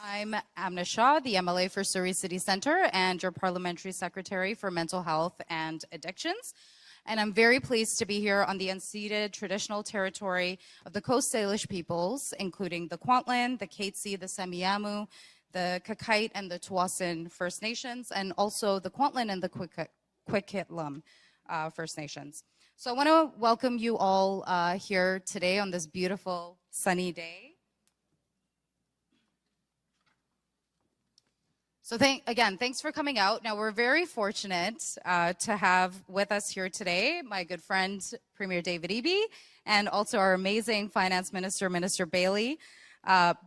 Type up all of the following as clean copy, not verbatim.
I'm Amna Shah, the MLA for Surrey City Centre and your Parliamentary Secretary for Mental Health and Addictions. And I'm very pleased to be here on the unceded traditional territory of the Coast Salish peoples, including the Kwantlen, the Katzie, the Semiahmoo, the Kakite, and the Tsawwassen First Nations, and also the Kwantlen and the Quikitlum First Nations. So I want to welcome you all here today on this beautiful sunny day. So thanks for coming out. Now, we're very fortunate to have with us here today my good friend, Premier David Eby, and also our amazing Finance Minister, Minister Bailey,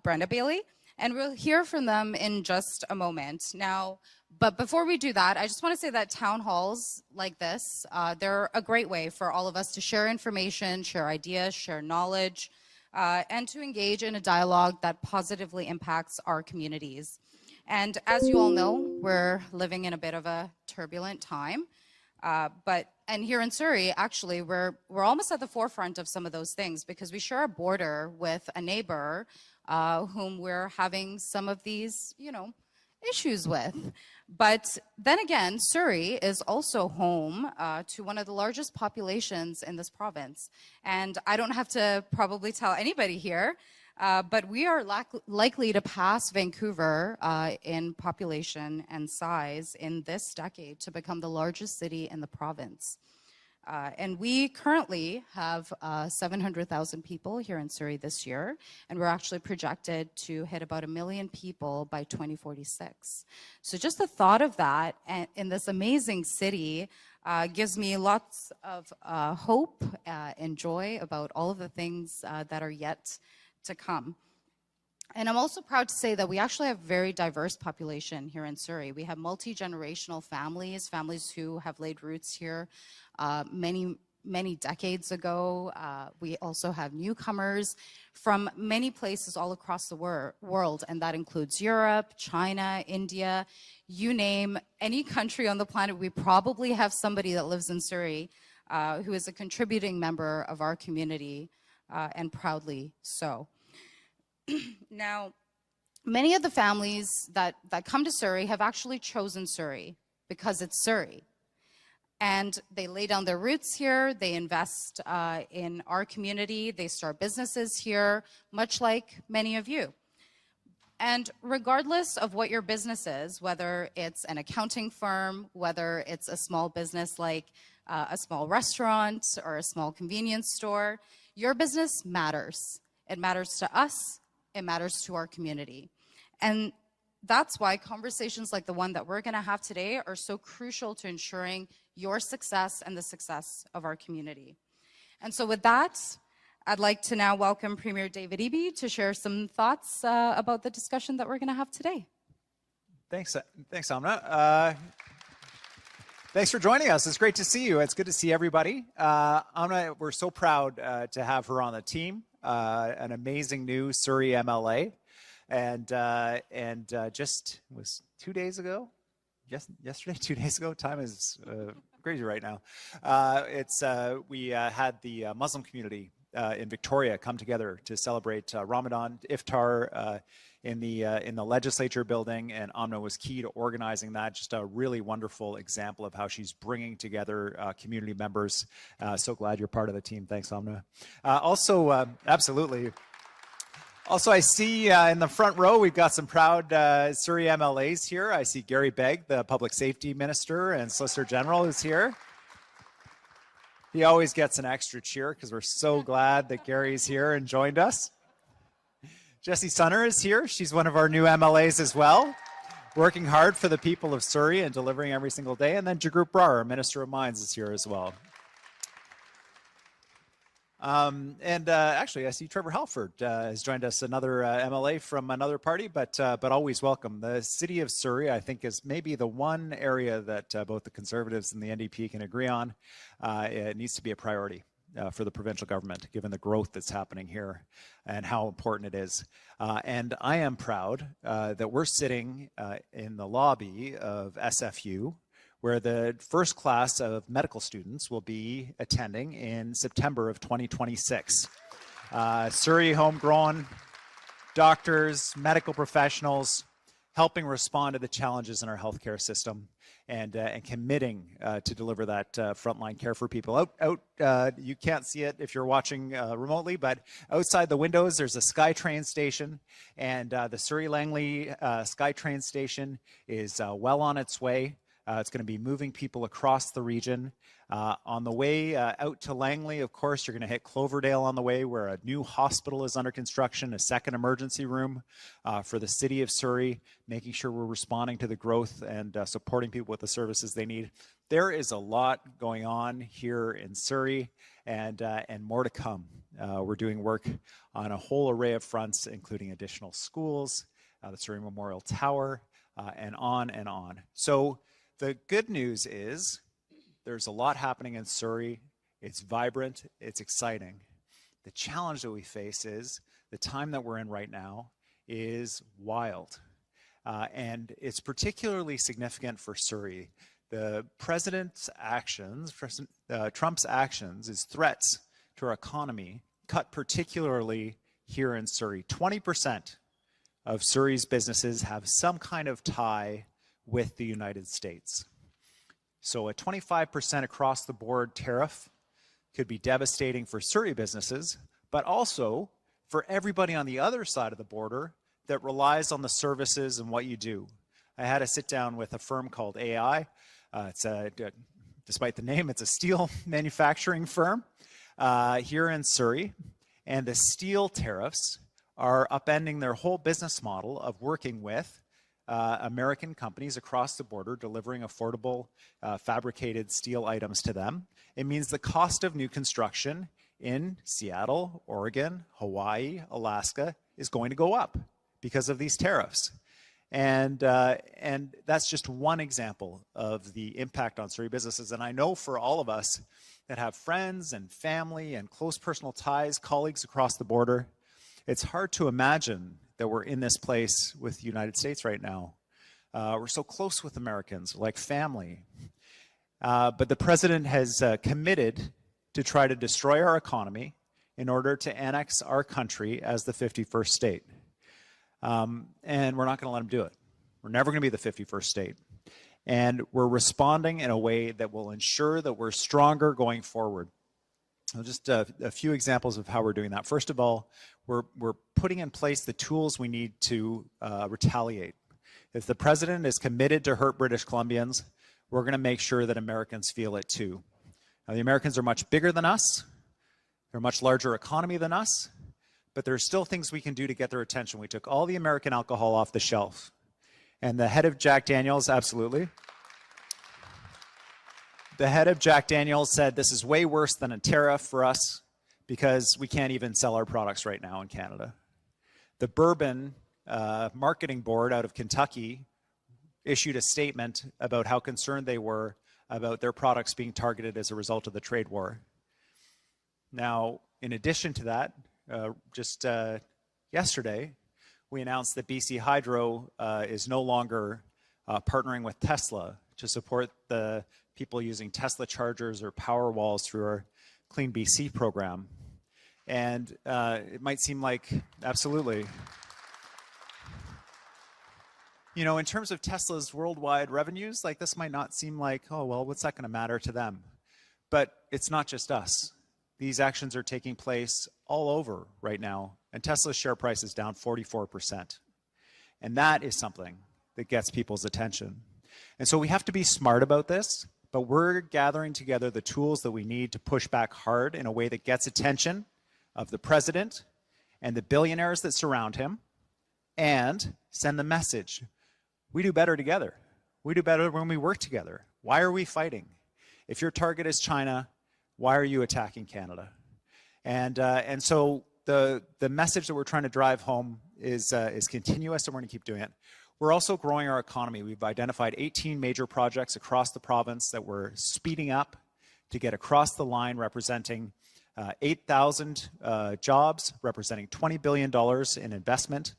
Brenda Bailey. And we'll hear from them in just a moment. Now, but before we do that, I just want to say that town halls like this, they're a great way for all of us to share information, share ideas, share knowledge, and to engage in a dialogue that positively impacts our communities. And as you all know, we're living in a bit of a turbulent time. And here in Surrey, actually, we're almost at the forefront of some of those things because we share a border with a neighbor whom we're having some of these, issues with. But then again, Surrey is also home to one of the largest populations in this province. And I don't have to probably tell anybody here, but we are likely to pass Vancouver in population and size in this decade to become the largest city in the province. And we currently have 700,000 people here in Surrey this year, and we're actually projected to hit about 1 million people by 2046. So just the thought of that in this amazing city gives me lots of hope and joy about all of the things that are yet to come. And I'm also proud to say that we actually have a very diverse population here in Surrey. We have multi-generational families who have laid roots here many decades ago. We also have newcomers from many places all across the world, and that includes Europe, China, India, you name any country on the planet. We probably have somebody that lives in Surrey who is a contributing member of our community, and proudly so. Now, many of the families that come to Surrey have actually chosen Surrey because it's Surrey. And they lay down their roots here, they invest in our community, they start businesses here, much like many of you. And regardless of what your business is, whether it's an accounting firm, whether it's a small business like a small restaurant or a small convenience store, your business matters. It matters to us, it matters to our community. And that's why conversations like the one that we're going to have today are so crucial to ensuring your success and the success of our community. And so with that, I'd like to now welcome Premier David Eby to share some thoughts about the discussion that we're going to have today. Thanks, Amna. Thanks for joining us. It's great to see you. It's good to see everybody. Amna, we're so proud to have her on the team. An amazing new Surrey MLA, and just was 2 days ago. Yesterday, 2 days ago. Time is crazy right now. We had the Muslim community in Victoria come together to celebrate Ramadan iftar in the legislature building, and Amna was key to organizing that. Just a really wonderful example of how she's bringing together community members. So glad you're part of the team. Thanks, Amna. Absolutely. Also, I see in the front row, we've got some proud Surrey MLAs here. I see Gary Begg, the Public Safety Minister and Solicitor General, is here. He always gets an extra cheer because we're so glad that Gary's here and joined us. Jessie Sunner is here. She's one of our new MLAs as well, working hard for the people of Surrey and delivering every single day. And then Jagrup Brar, our Minister of Mines, is here as well. Actually, I see Trevor Halford has joined us, another MLA from another party, but always welcome. The city of Surrey, I think, is maybe the one area that both the Conservatives and the NDP can agree on. It needs to be a priority for the provincial government, given the growth that's happening here and how important it is. And I am proud that we're sitting in the lobby of SFU, where the first class of medical students will be attending in September of 2026. Surrey homegrown doctors, medical professionals, helping respond to the challenges in our healthcare system, and committing to deliver that frontline care for people. You can't see it if you're watching remotely, but outside the windows, there's a SkyTrain station, and the Surrey Langley SkyTrain station is well on its way. It's going to be moving people across the region. On the way out to Langley, of course, you're going to hit Cloverdale on the way, where a new hospital is under construction, a second emergency room for the city of Surrey, making sure we're responding to the growth and supporting people with the services they need. There is a lot going on here in Surrey, and more to come. We're doing work on a whole array of fronts, including additional schools, the Surrey Memorial Tower, and on and on. So the good news is there's a lot happening in Surrey. It's vibrant, it's exciting. The challenge that we face is the time that we're in right now is wild. And it's particularly significant for Surrey. The president's actions, Trump's actions, his threats to our economy, cut particularly here in Surrey. 20% of Surrey's businesses have some kind of tie with the United States. So a 25% across the board tariff could be devastating for Surrey businesses, but also for everybody on the other side of the border that relies on the services and what you do. I had a sit down with a firm called AI. Despite the name, it's a steel manufacturing firm here in Surrey. And the steel tariffs are upending their whole business model of working with American companies across the border, delivering affordable fabricated steel items to them. It means the cost of new construction in Seattle, Oregon, Hawaii, Alaska is going to go up because of these tariffs. And that's just one example of the impact on Surrey businesses. And I know for all of us that have friends and family and close personal ties, colleagues across the border, it's hard to imagine that we're in this place with the United States right now. We're so close with Americans, like family. But the president has committed to try to destroy our economy in order to annex our country as the 51st state. And we're not going to let him do it. We're never going to be the 51st state. And we're responding in a way that will ensure that we're stronger going forward. Just a few examples of how we're doing that. First of all, we're putting in place the tools we need to retaliate. If the president is committed to hurt British Columbians, we're going to make sure that Americans feel it too. Now, the Americans are much bigger than us. They're a much larger economy than us. But there are still things we can do to get their attention. We took all the American alcohol off the shelf. And the head of Jack Daniels, absolutely. The head of Jack Daniels said this is way worse than a tariff for us because we can't even sell our products right now in Canada. The Bourbon Marketing Board out of Kentucky issued a statement about how concerned they were about their products being targeted as a result of the trade war. Now, in addition to that, just yesterday, we announced that BC Hydro is no longer partnering with Tesla to support the people using Tesla chargers or power walls through our Clean BC program. And it might seem like, absolutely. You know, in terms of Tesla's worldwide revenues, like this might not seem like, oh, well, what's that going to matter to them? But it's not just us. These actions are taking place all over right now, and Tesla's share price is down 44%. And that is something that gets people's attention. And so we have to be smart about this, but we're gathering together the tools that we need to push back hard in a way that gets attention of the president and the billionaires that surround him, and send the message. We do better together. We do better when we work together. Why are we fighting? If your target is China, why are you attacking Canada? And so the message that we're trying to drive home is continuous, and we're going to keep doing it. We're also growing our economy. We've identified 18 major projects across the province that we're speeding up to get across the line, representing 8,000 jobs, representing $20 billion in investment.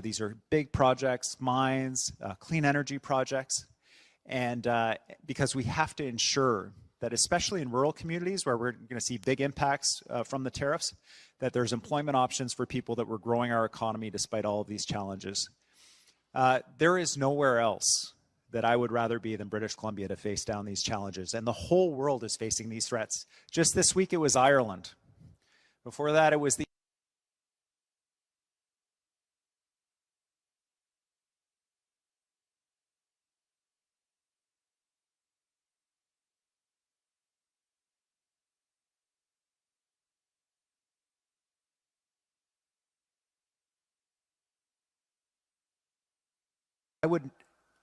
These are big projects, mines, clean energy projects, and because we have to ensure that especially in rural communities where we're going to see big impacts from the tariffs, that there's employment options for people, that we're growing our economy despite all of these challenges. There is nowhere else that I would rather be than British Columbia to face down these challenges. And the whole world is facing these threats. Just this week, it was Ireland. Before that, it was the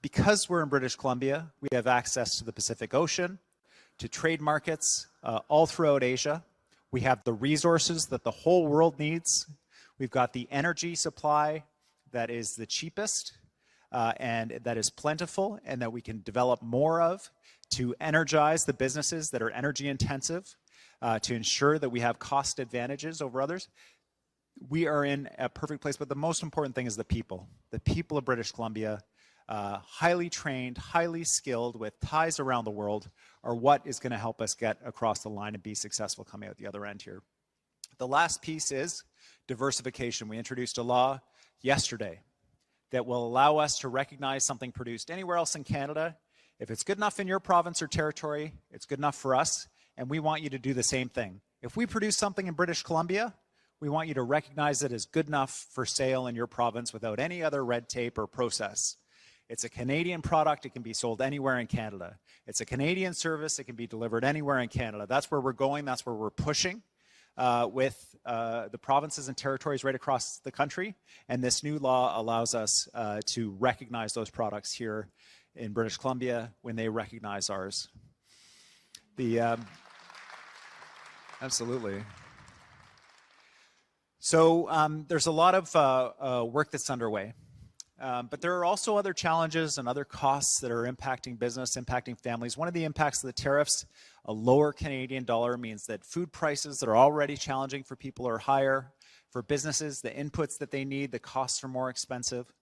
because we're in British Columbia, we have access to the Pacific Ocean, to trade markets all throughout Asia. We have the resources that the whole world needs. We've got the energy supply that is the cheapest and that is plentiful and that we can develop more of to energize the businesses that are energy intensive, to ensure that we have cost advantages over others. We are in a perfect place, but the most important thing is the people. The people of British Columbia, highly trained, highly skilled, with ties around the world, are what is going to help us get across the line and be successful coming out the other end here. The last piece is diversification. We introduced a law yesterday that will allow us to recognize something produced anywhere else in Canada. If it's good enough in your province or territory, it's good enough for us, and we want you to do the same thing. If we produce something in British Columbia, we want you to recognize it as good enough for sale in your province without any other red tape or process. It's a Canadian product. It can be sold anywhere in Canada. It's a Canadian service. It can be delivered anywhere in Canada. That's where we're going. That's where we're pushing with the provinces and territories right across the country. And this new law allows us to recognize those products here in British Columbia when they recognize ours. Absolutely. So there's a lot of work that's underway. But there are also other challenges and other costs that are impacting business, impacting families. One of the impacts of the tariffs, a lower Canadian dollar, means that food prices that are already challenging for people are higher. For businesses, the inputs that they need, the costs are more expensive.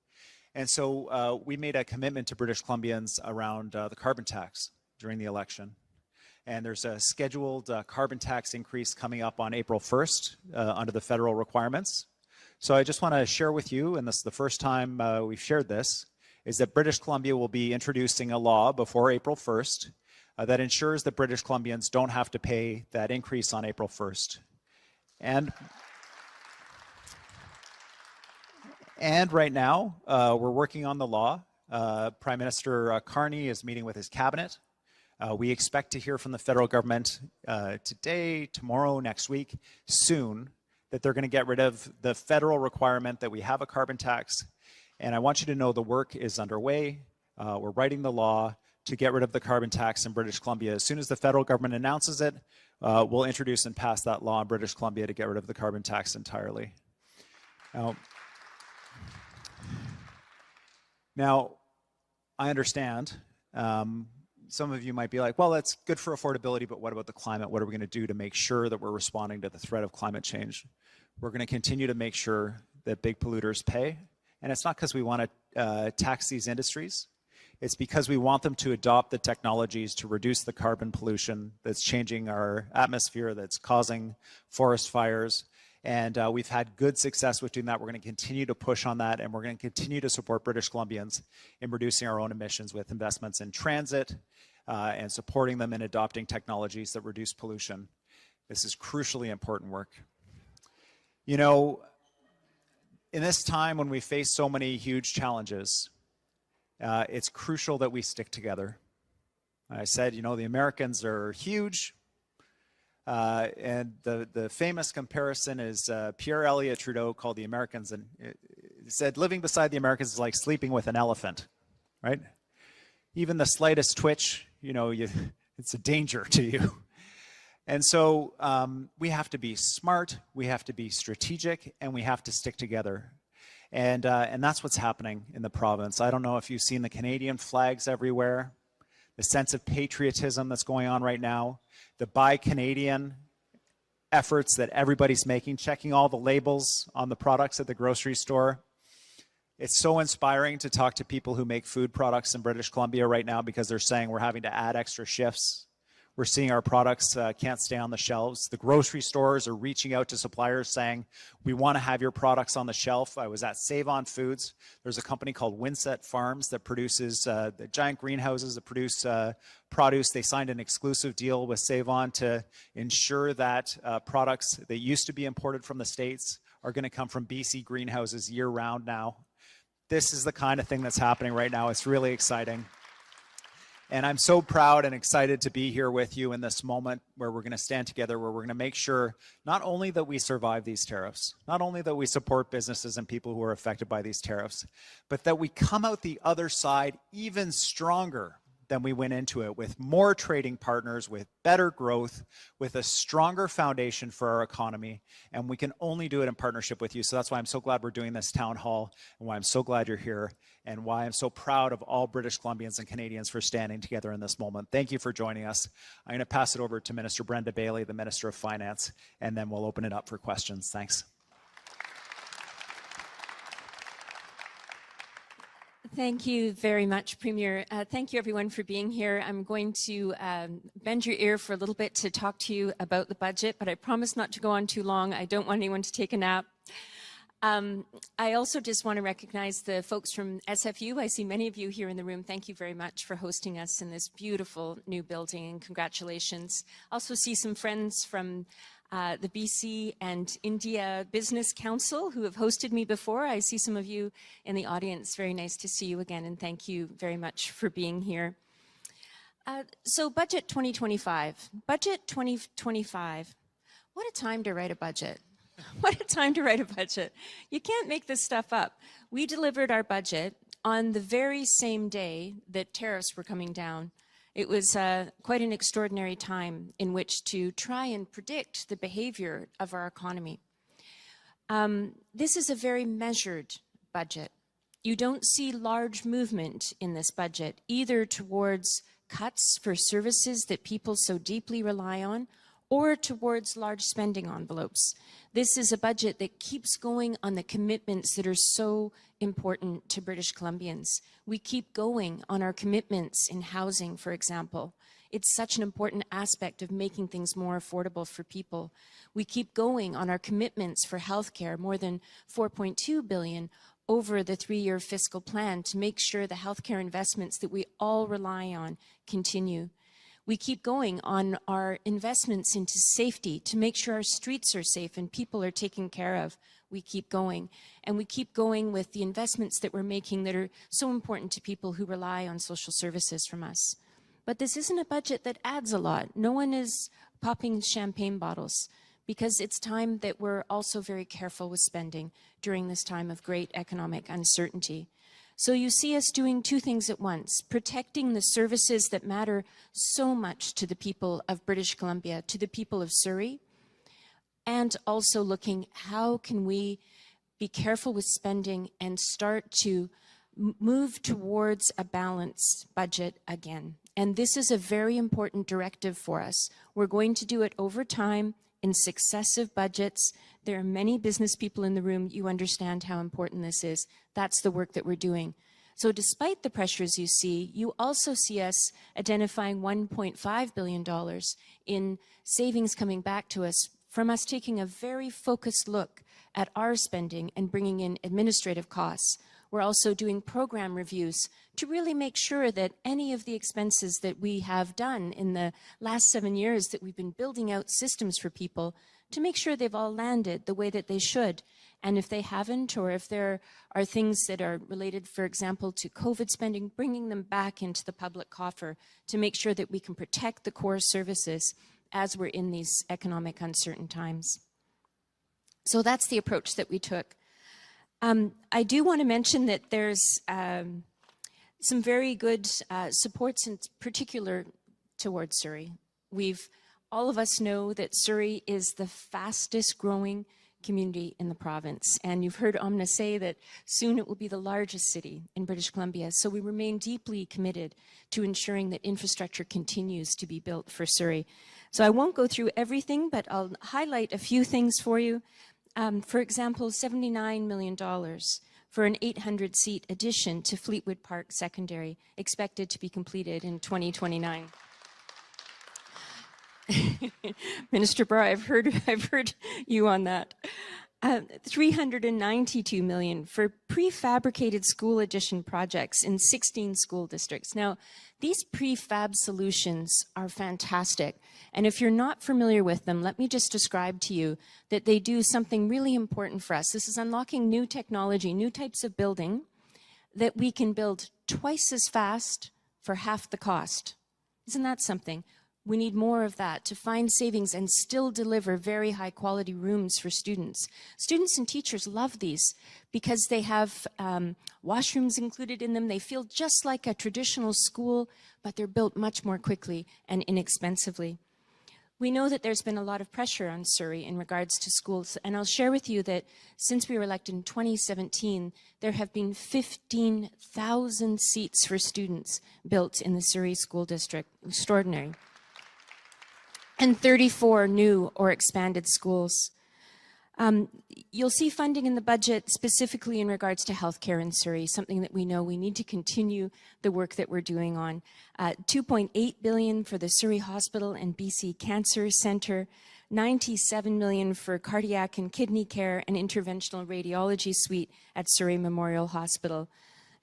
And so we made a commitment to British Columbians around the carbon tax during the election. And there's a scheduled carbon tax increase coming up on April 1st under the federal requirements. So I just want to share with you, and this is the first time we've shared this, is that British Columbia will be introducing a law before April 1st that ensures that British Columbians don't have to pay that increase on April 1st. And right now, we're working on the law. Prime Minister Carney is meeting with his cabinet. We expect to hear from the federal government today, tomorrow, next week, soon, that they're going to get rid of the federal requirement that we have a carbon tax. And I want you to know the work is underway. We're writing the law to get rid of the carbon tax in British Columbia. As soon as the federal government announces it, we'll introduce and pass that law in British Columbia to get rid of the carbon tax entirely. Now I understand some of you might be like, well, that's good for affordability, but what about the climate? What are we going to do to make sure that we're responding to the threat of climate change? We're going to continue to make sure that big polluters pay. And it's not because we want to tax these industries. It's because we want them to adopt the technologies to reduce the carbon pollution that's changing our atmosphere, that's causing forest fires. And we've had good success with doing that. We're going to continue to push on that, and we're going to continue to support British Columbians in reducing our own emissions with investments in transit and supporting them in adopting technologies that reduce pollution. This is crucially important work. You know, in this time when we face so many huge challenges, it's crucial that we stick together. I said, you know, the Americans are huge. And the famous comparison is Pierre Elliott Trudeau called the Americans, and he said living beside the Americans is like sleeping with an elephant, right? Even the slightest twitch, you know, it's a danger to you. And so we have to be smart, we have to be strategic, and we have to stick together. And that's what's happening in the province. I don't know if you've seen the Canadian flags everywhere, the sense of patriotism that's going on right now, the Buy Canadian efforts that everybody's making, checking all the labels on the products at the grocery store. It's so inspiring to talk to people who make food products in British Columbia right now because they're saying we're having to add extra shifts. We're seeing our products can't stay on the shelves. The grocery stores are reaching out to suppliers saying, we want to have your products on the shelf. I was at Save On Foods. There's a company called Winset Farms that produces the giant greenhouses that produce produce. They signed an exclusive deal with Save On to ensure that products that used to be imported from the States are going to come from BC greenhouses year round now. This is the kind of thing that's happening right now. It's really exciting. And I'm so proud and excited to be here with you in this moment where we're going to stand together, where we're going to make sure not only that we survive these tariffs, not only that we support businesses and people who are affected by these tariffs, but that we come out the other side even stronger than we went into it, with more trading partners, with better growth, with a stronger foundation for our economy. And we can only do it in partnership with you. So that's why I'm so glad we're doing this town hall, and why I'm so glad you're here, and why I'm so proud of all British Columbians and Canadians for standing together in this moment. Thank you for joining us. I'm going to pass it over to Minister Brenda Bailey, the Minister of Finance, and then we'll open it up for questions. Thanks. Thank you very much, Premier. Thank you, everyone, for being here. I'm going to bend your ear for a little bit to talk to you about the budget, but I promise not to go on too long. I don't want anyone to take a nap. I also just want to recognize the folks from SFU. I see many of you here in the room. Thank you very much for hosting us in this beautiful new building, and congratulations. Also see some friends from the BC and India Business Council who have hosted me before. I see some of you in the audience. Very nice to see you again, and thank you very much for being here. So Budget 2025. Budget 2025. What a time to write a budget. What a time to write a budget. You can't make this stuff up. We delivered our budget on the very same day that tariffs were coming down. It was quite an extraordinary time in which to try and predict the behavior of our economy. This is a very measured budget. You don't see large movement in this budget, either towards cuts for services that people so deeply rely on, or towards large spending envelopes. This is a budget that keeps going on the commitments that are so important to British Columbians. We keep going on our commitments in housing, for example. It's such an important aspect of making things more affordable for people. We keep going on our commitments for healthcare, more than $4.2 billion over the 3-year fiscal plan, to make sure the healthcare investments that we all rely on continue. We keep going on our investments into safety to make sure our streets are safe and people are taken care of. We keep going. And we keep going with the investments that we're making that are so important to people who rely on social services from us. But this isn't a budget that adds a lot. No one is popping champagne bottles, because it's time that we're also very careful with spending during this time of great economic uncertainty. So you see us doing two things at once: protecting the services that matter so much to the people of British Columbia, to the people of Surrey, and also looking how can we be careful with spending and start to move towards a balanced budget again. And this is a very important directive for us. We're going to do it over time in successive budgets. There are many business people in the room. You understand how important this is. That's the work that we're doing. So despite the pressures you see, you also see us identifying $1.5 billion in savings coming back to us from us taking a very focused look at our spending and bringing in administrative costs. We're also doing program reviews to really make sure that any of the expenses that we have done in the last 7 years that we've been building out systems for people, to make sure they've all landed the way that they should. And if they haven't, or if there are things that are related, for example, to COVID spending, bringing them back into the public coffer to make sure that we can protect the core services as we're in these economic uncertain times. So that's the approach that we took. I do want to mention that there's some very good supports, in particular towards Surrey. All of us know that Surrey is the fastest growing community in the province. And you've heard Omna say that soon it will be the largest city in British Columbia. So we remain deeply committed to ensuring that infrastructure continues to be built for Surrey. So I won't go through everything, but I'll highlight a few things for you. For example, $79 million for an 800-seat addition to Fleetwood Park Secondary, expected to be completed in 2029. Minister Barr, I've heard you on that. 392 million for prefabricated school addition projects in 16 school districts. Now, these prefab solutions are fantastic. And if you're not familiar with them, let me just describe to you that they do something really important for us. This is unlocking new technology, new types of building that we can build twice as fast for half the cost. Isn't that something? We need more of that to find savings and still deliver very high quality rooms for students. Students and teachers love these because they have washrooms included in them. They feel just like a traditional school, but they're built much more quickly and inexpensively. We know that there's been a lot of pressure on Surrey in regards to schools, and I'll share with you that since we were elected in 2017, there have been 15,000 seats for students built in the Surrey School District. Extraordinary. And 34 new or expanded schools. You'll see funding in the budget specifically in regards to healthcare in Surrey, something that we know we need to continue the work that we're doing on. 2.8 billion for the Surrey Hospital and BC Cancer Centre, 97 million for cardiac and kidney care and interventional radiology suite at Surrey Memorial Hospital.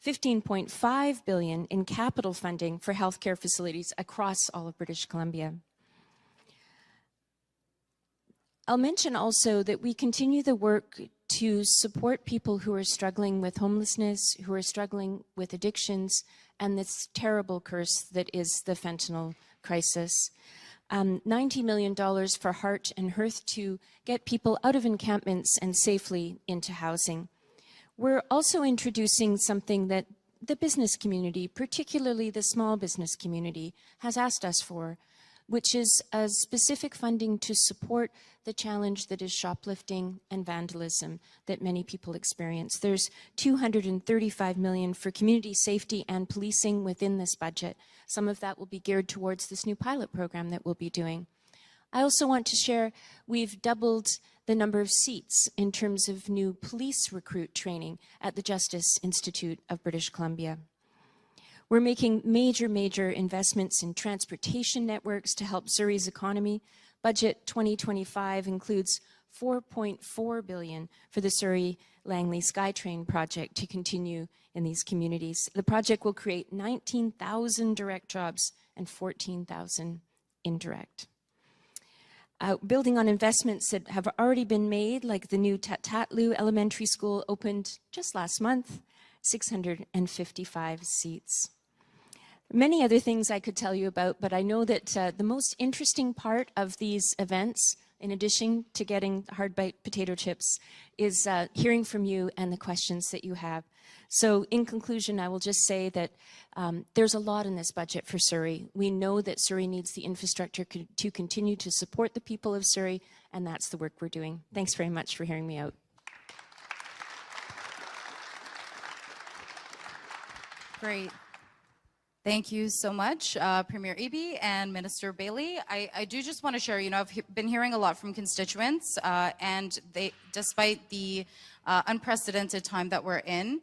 15.5 billion in capital funding for healthcare facilities across all of British Columbia. I'll mention also that we continue the work to support people who are struggling with homelessness, who are struggling with addictions, and this terrible curse that is the fentanyl crisis. $90 million for Heart and Hearth to get people out of encampments and safely into housing. We're also introducing something that the business community, particularly the small business community, has asked us for, which is a specific funding to support the challenge that is shoplifting and vandalism that many people experience. There's $235 million for community safety and policing within this budget. Some of that will be geared towards this new pilot program that we'll be doing. I also want to share, we've doubled the number of seats in terms of new police recruit training at the Justice Institute of British Columbia. We're making major investments in transportation networks to help Surrey's economy. Budget 2025 includes $4.4 billion for the Surrey Langley SkyTrain project to continue in these communities. The project will create 19,000 direct jobs and 14,000 indirect. Building on investments that have already been made, like the new Tatlu Elementary School opened just last month, 655 seats. Many other things I could tell you about, but I know that the most interesting part of these events, in addition to getting hard bite potato chips, is hearing from you and the questions that you have. So in conclusion, I will just say that there's a lot in this budget for Surrey. We know that Surrey needs the infrastructure to continue to support the people of Surrey, and that's the work we're doing. Thanks very much for hearing me out. Great. Thank you so much, Premier Eby and Minister Bailey. I do just want to share, I've been hearing a lot from constituents, and despite the unprecedented time that we're in,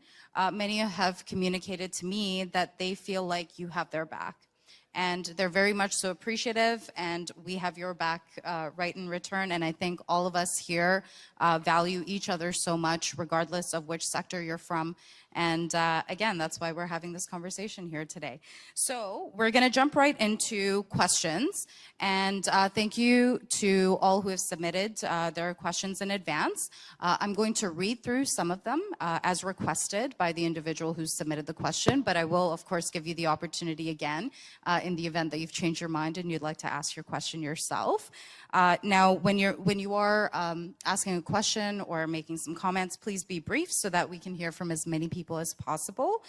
many have communicated to me that they feel like you have their back. And they're very much so appreciative, and we have your back right in return. And I think all of us here value each other so much, regardless of which sector you're from. And again, that's why we're having this conversation here today. So we're going to jump right into questions. And thank you to all who have submitted their questions in advance. I'm going to read through some of them as requested by the individual who submitted the question, but I will, of course, give you the opportunity again in the event that you've changed your mind and you'd like to ask your question yourself. Now, when you are asking a question or making some comments, please be brief so that we can hear from as many people as possible.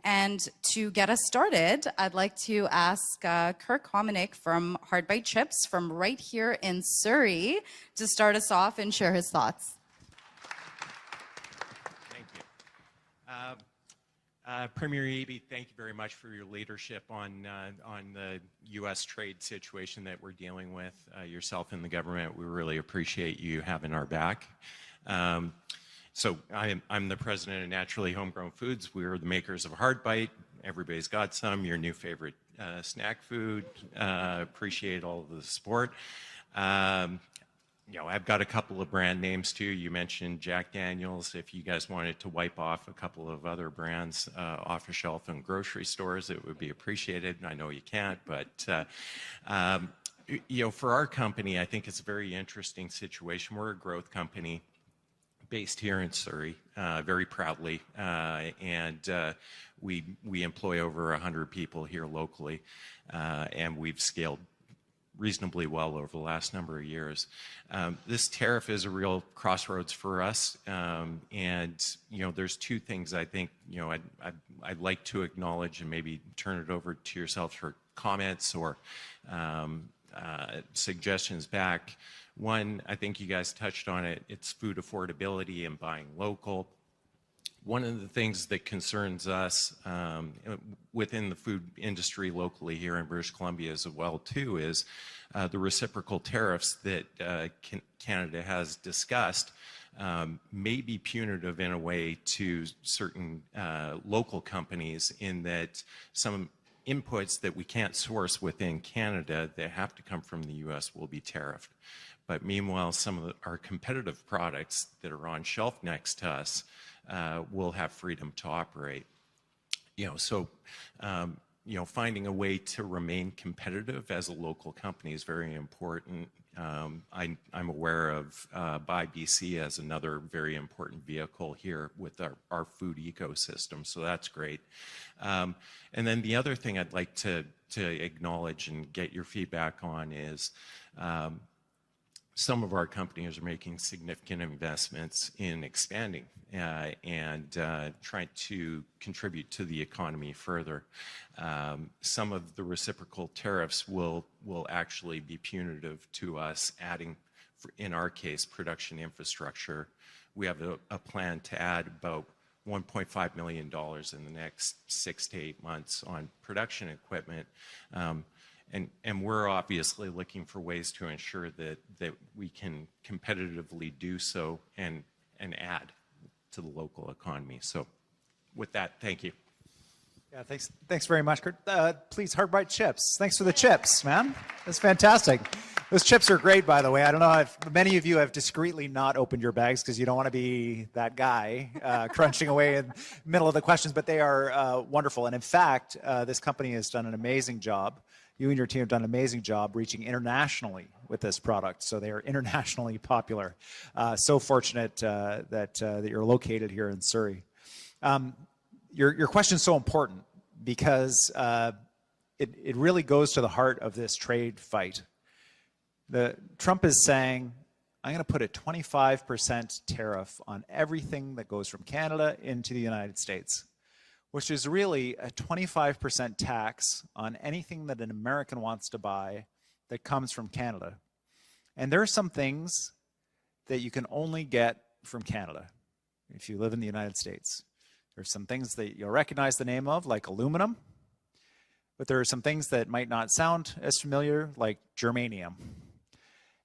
And to get us started, I'd like to ask Kirk Hominick from Hard Bite Chips from right here in Surrey to start us off and share his thoughts. Thank you. Premier Eby, thank you very much for your leadership on the U.S. trade situation that we're dealing with, yourself and the government. We really appreciate you having our back. So I'm the president of Naturally Homegrown Foods. We're the makers of Hard Bite, everybody's got some. Your new favorite snack food. Appreciate all of the support. You know, I've got a couple of brand names too. You mentioned Jack Daniels. If you guys wanted to wipe off a couple of other brands off the shelf in grocery stores, it would be appreciated. I know you can't, but you know, for our company, I think it's a very interesting situation. We're a growth company based here in Surrey, very proudly, and we employ over 100 people here locally, and we've scaled reasonably well over the last number of years. This tariff is a real crossroads for us, and you know, there's two things I think, you know, I'd like to acknowledge and maybe turn it over to yourself for comments or suggestions back. One, I think you guys touched on it, it's food affordability and buying local. One of the things that concerns us within the food industry locally here in British Columbia as well too is the reciprocal tariffs that Canada has discussed may be punitive in a way to certain local companies in that some inputs that we can't source within Canada that have to come from the US will be tariffed. But meanwhile, some of our competitive products that are on shelf next to us will have freedom to operate. You know, so you know, finding a way to remain competitive as a local company is very important. I'm aware of Buy BC as another very important vehicle here with our food ecosystem, so that's great. And then the other thing I'd like to acknowledge and get your feedback on is some of our companies are making significant investments in expanding and trying to contribute to the economy further. Some of the reciprocal tariffs will actually be punitive to us, adding, in our case, production infrastructure. We have a plan to add about $1.5 million in the next 6 to 8 months on production equipment. And we're obviously looking for ways to ensure that we can competitively do so and add to the local economy. So with that, thank you. Yeah, thanks very much, Kurt. Please, hard bite chips. Thanks for the chips, man. That's fantastic. Those chips are great, by the way. I don't know if many of you have discreetly not opened your bags because you don't want to be that guy crunching away in the middle of the questions, but they are wonderful. And in fact, this company has done an amazing job. You and your team have done an amazing job reaching internationally with this product. So they are internationally popular. So fortunate that you're located here in Surrey. Your question is so important because it really goes to the heart of this trade fight. Trump is saying, I'm going to put a 25% tariff on everything that goes from Canada into the United States, which is really a 25% tax on anything that an American wants to buy that comes from Canada. And there are some things that you can only get from Canada if you live in the United States. There's some things that you'll recognize the name of, like aluminum, but there are some things that might not sound as familiar, like germanium.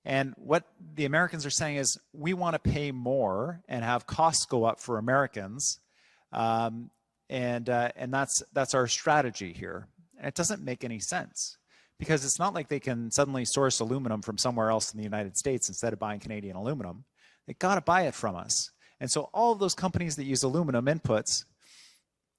And what the Americans are saying is, we want to pay more and have costs go up for Americans, and that's our strategy here. And it doesn't make any sense because it's not like they can suddenly source aluminum from somewhere else in the United States instead of buying Canadian aluminum. They got to buy it from us. And so all of those companies that use aluminum inputs,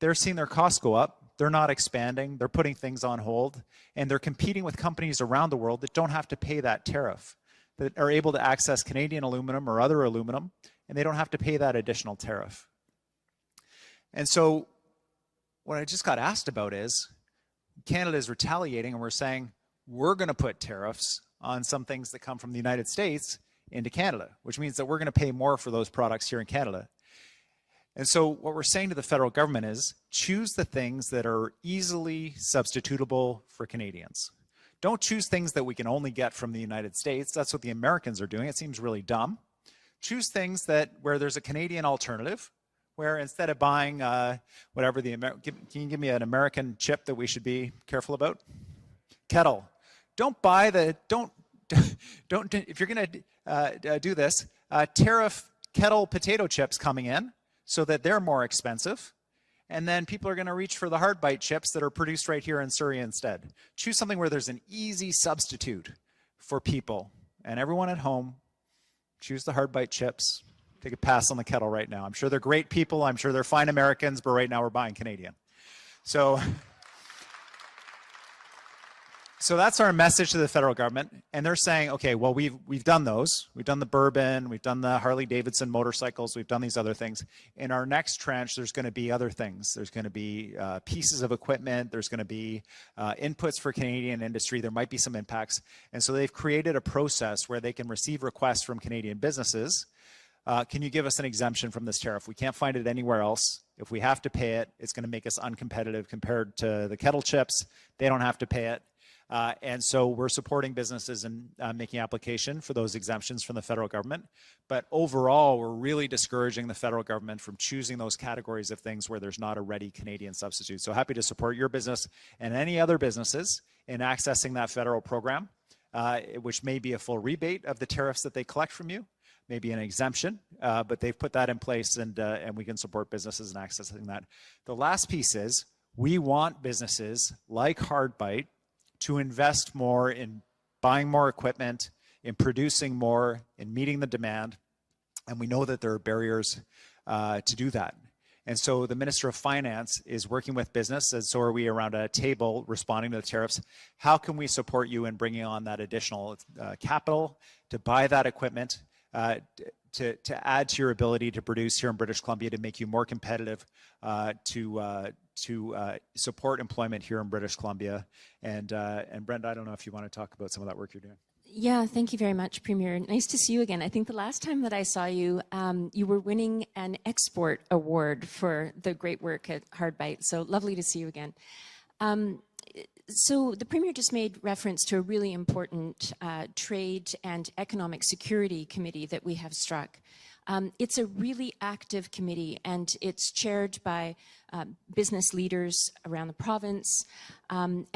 they're seeing their costs go up. They're not expanding. They're putting things on hold. And they're competing with companies around the world that don't have to pay that tariff, that are able to access Canadian aluminum or other aluminum, and they don't have to pay that additional tariff. And so what I just got asked about is, Canada is retaliating, and we're saying, we're going to put tariffs on some things that come from the United States into Canada, which means that we're going to pay more for those products here in Canada. And so what we're saying to the federal government is, choose the things that are easily substitutable for Canadians. Don't choose things that we can only get from the United States. That's what the Americans are doing. It seems really dumb. Choose things where there's a Canadian alternative, where instead of buying whatever can you give me an American chip that we should be careful about? Kettle. Don't buy if you're going to do this, tariff Kettle potato chips coming in so that they're more expensive. and then people are going to reach for the hard bite chips that are produced right here in Surrey instead. Choose something where there's an easy substitute for people. And everyone at home, choose the hard bite chips. Take a pass on the kettle right now. I'm sure they're great people. I'm sure they're fine Americans, but right now we're buying Canadian. So that's our message to the federal government. And they're saying, okay, well, we've done those. We've done the bourbon. We've done the Harley Davidson motorcycles. We've done these other things. In our next tranche, there's going to be other things. There's going to be pieces of equipment. There's going to be inputs for Canadian industry. There might be some impacts. And so they've created a process where they can receive requests from Canadian businesses. Can you give us an exemption from this tariff? We can't find it anywhere else. If we have to pay it, it's going to make us uncompetitive compared to the kettle chips. They don't have to pay it. And so we're supporting businesses and making application for those exemptions from the federal government. But overall, we're really discouraging the federal government from choosing those categories of things where there's not a ready Canadian substitute. So happy to support your business and any other businesses in accessing that federal program, which may be a full rebate of the tariffs that they collect from you, maybe an exemption, but they've put that in place, and we can support businesses in accessing that. The last piece is we want businesses like Hardbite to invest more in buying more equipment, in producing more, in meeting the demand. And we know that there are barriers to do that. And so the Minister of Finance is working with business, and so are we, around a table responding to the tariffs. How can we support you in bringing on that additional capital to buy that equipment, to add to your ability to produce here in British Columbia, to make you more competitive, to support employment here in British Columbia. And Brenda, I don't know if you want to talk about some of that work you're doing. Yeah, thank you very much, Premier. Nice to see you again. I think the last time that I saw you, you were winning an export award for the great work at Hardbite. So lovely to see you again. So the Premier just made reference to a really important trade and economic security committee that we have struck. It's a really active committee, and it's chaired by business leaders around the province, and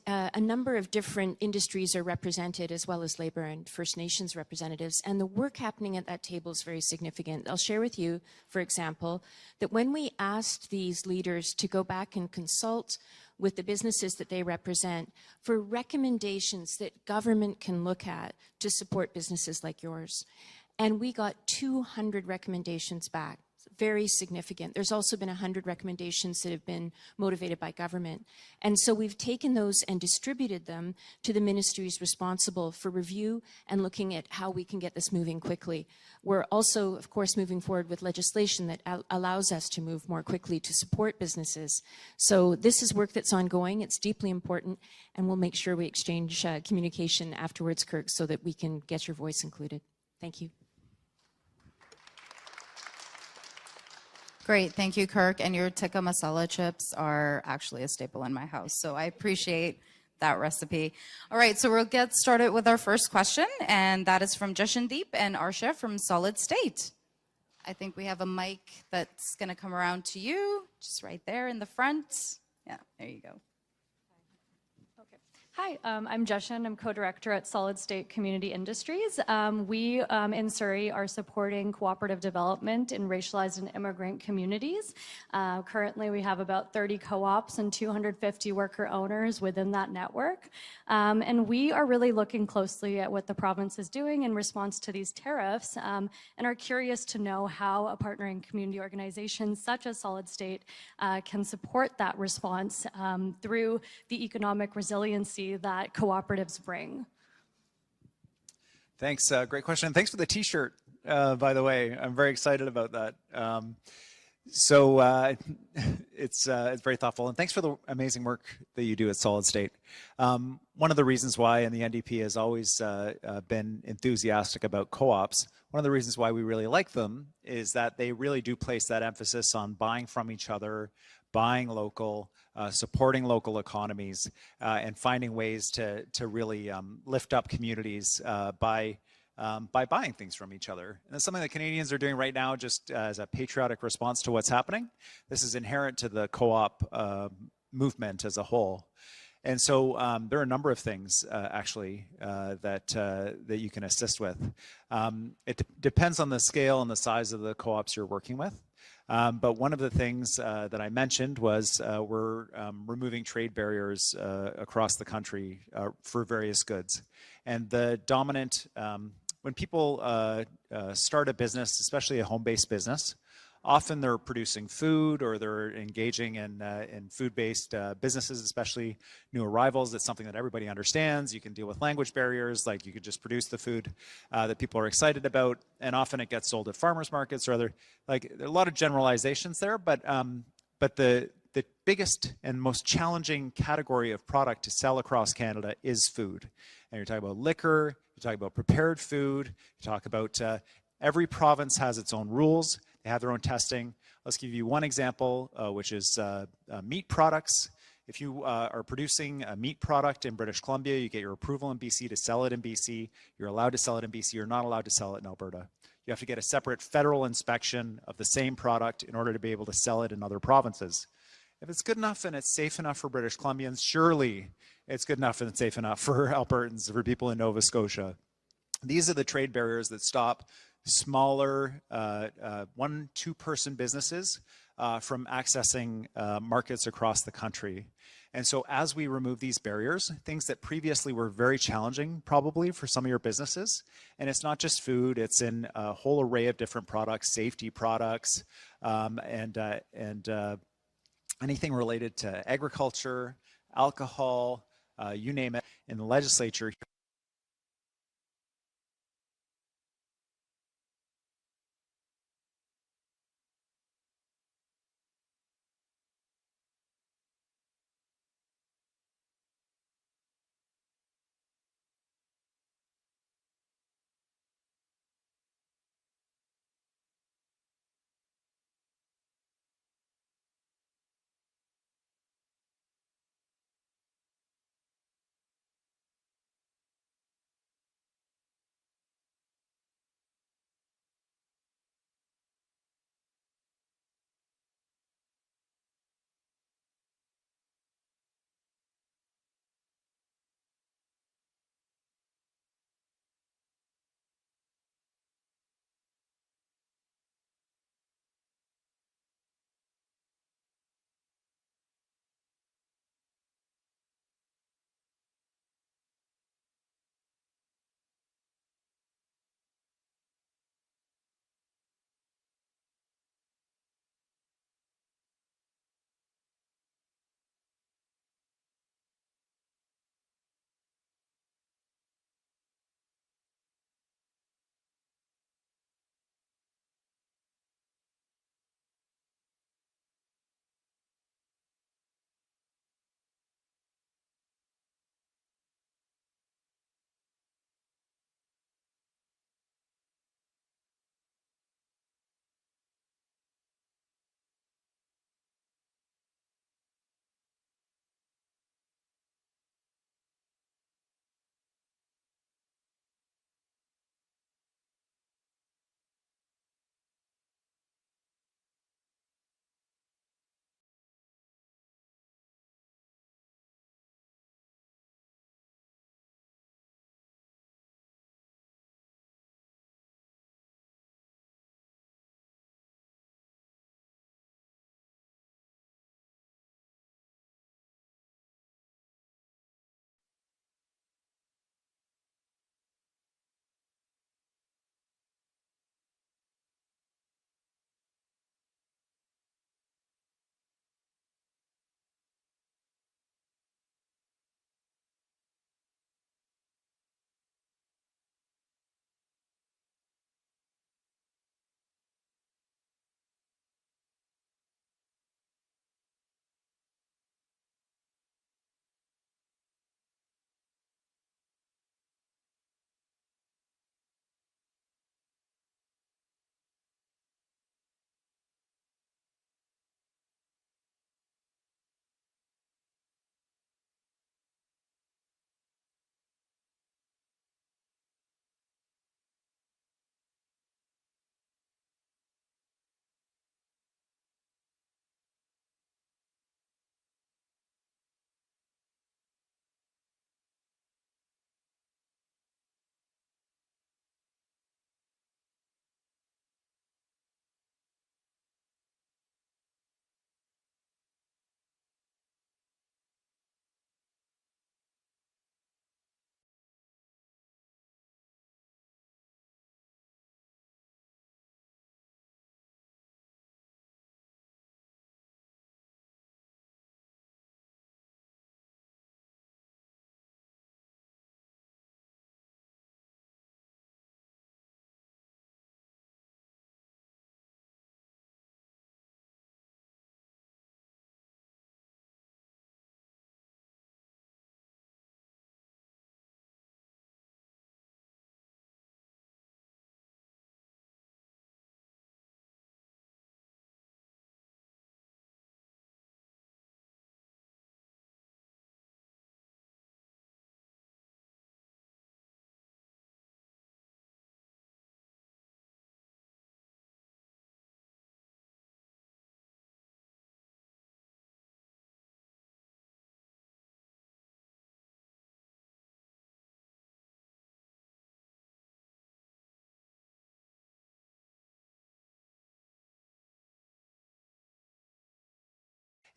a number of different industries are represented, as well as Labour and First Nations representatives, and the work happening at that table is very significant. I'll share with you, for example, that when we asked these leaders to go back and consult with the businesses that they represent for recommendations that government can look at to support businesses like yours, and we got 200 recommendations back. Very significant. There's also been 100 recommendations that have been motivated by government. And so we've taken those and distributed them to the ministries responsible for review and looking at how we can get this moving quickly. We're also, of course, moving forward with legislation that allows us to move more quickly to support businesses. So this is work that's ongoing. It's deeply important, and we'll make sure we exchange communication afterwards, Kirk, so that we can get your voice included. Thank you. Great, thank you, Kirk. And your tikka masala chips are actually a staple in my house, so I appreciate that recipe. All right, so we'll get started with our first question, and that is from Jashandeep and Arsha from Solid State. I think we have a mic that's going to come around to you, just right there in the front. Yeah, there you go. Hi, I'm Jeshan. I'm co-director at Solid State Community Industries. We in Surrey are supporting cooperative development in racialized and immigrant communities. Currently, we have about 30 co-ops and 250 worker owners within that network. And we are really looking closely at what the province is doing in response to these tariffs, and are curious to know how a partnering community organization such as Solid State can support that response through the economic resiliency that cooperatives bring. Thanks, great question. Thanks for the t-shirt, by the way. I'm very excited about that. It's very thoughtful, and thanks for the amazing work that you do at Solid State. One of the reasons why, and the NDP has always been enthusiastic about co-ops, one of the reasons why we really like them is that they really do place that emphasis on buying from each other, buying local, supporting local economies, and finding ways to really lift up communities by buying things from each other. And that's something that Canadians are doing right now, just as a patriotic response to what's happening. This is inherent to the co-op movement as a whole. And so there are a number of things actually that you can assist with. It depends on the scale and the size of the co-ops you're working with. But one of the things that I mentioned was we're removing trade barriers across the country for various goods. And the dominant, when people start a business, especially a home-based business, often they're producing food or they're engaging in food-based businesses, especially new arrivals. It's something that everybody understands. You can deal with language barriers, like you could just produce the food that people are excited about, and often it gets sold at farmers markets or other, like there are a lot of generalizations there, but the biggest and most challenging category of product to sell across Canada is food. And you're talking about liquor, you talk about prepared food, you talk about every province has its own rules. They have their own testing. Let's give you one example, which is meat products. If you are producing a meat product in British Columbia, you get your approval in BC to sell it in BC. You're allowed to sell it in BC. You're not allowed to sell it in Alberta. You have to get a separate federal inspection of the same product in order to be able to sell it in other provinces. If it's good enough and it's safe enough for British Columbians, surely it's good enough and it's safe enough for Albertans, for people in Nova Scotia. These are the trade barriers that stop smaller 1-2 person businesses from accessing markets across the country. And so as we remove these barriers, things that previously were very challenging probably for some of your businesses, and it's not just food, it's in a whole array of different products, safety products, and anything related to agriculture, alcohol, you name it, in the legislature.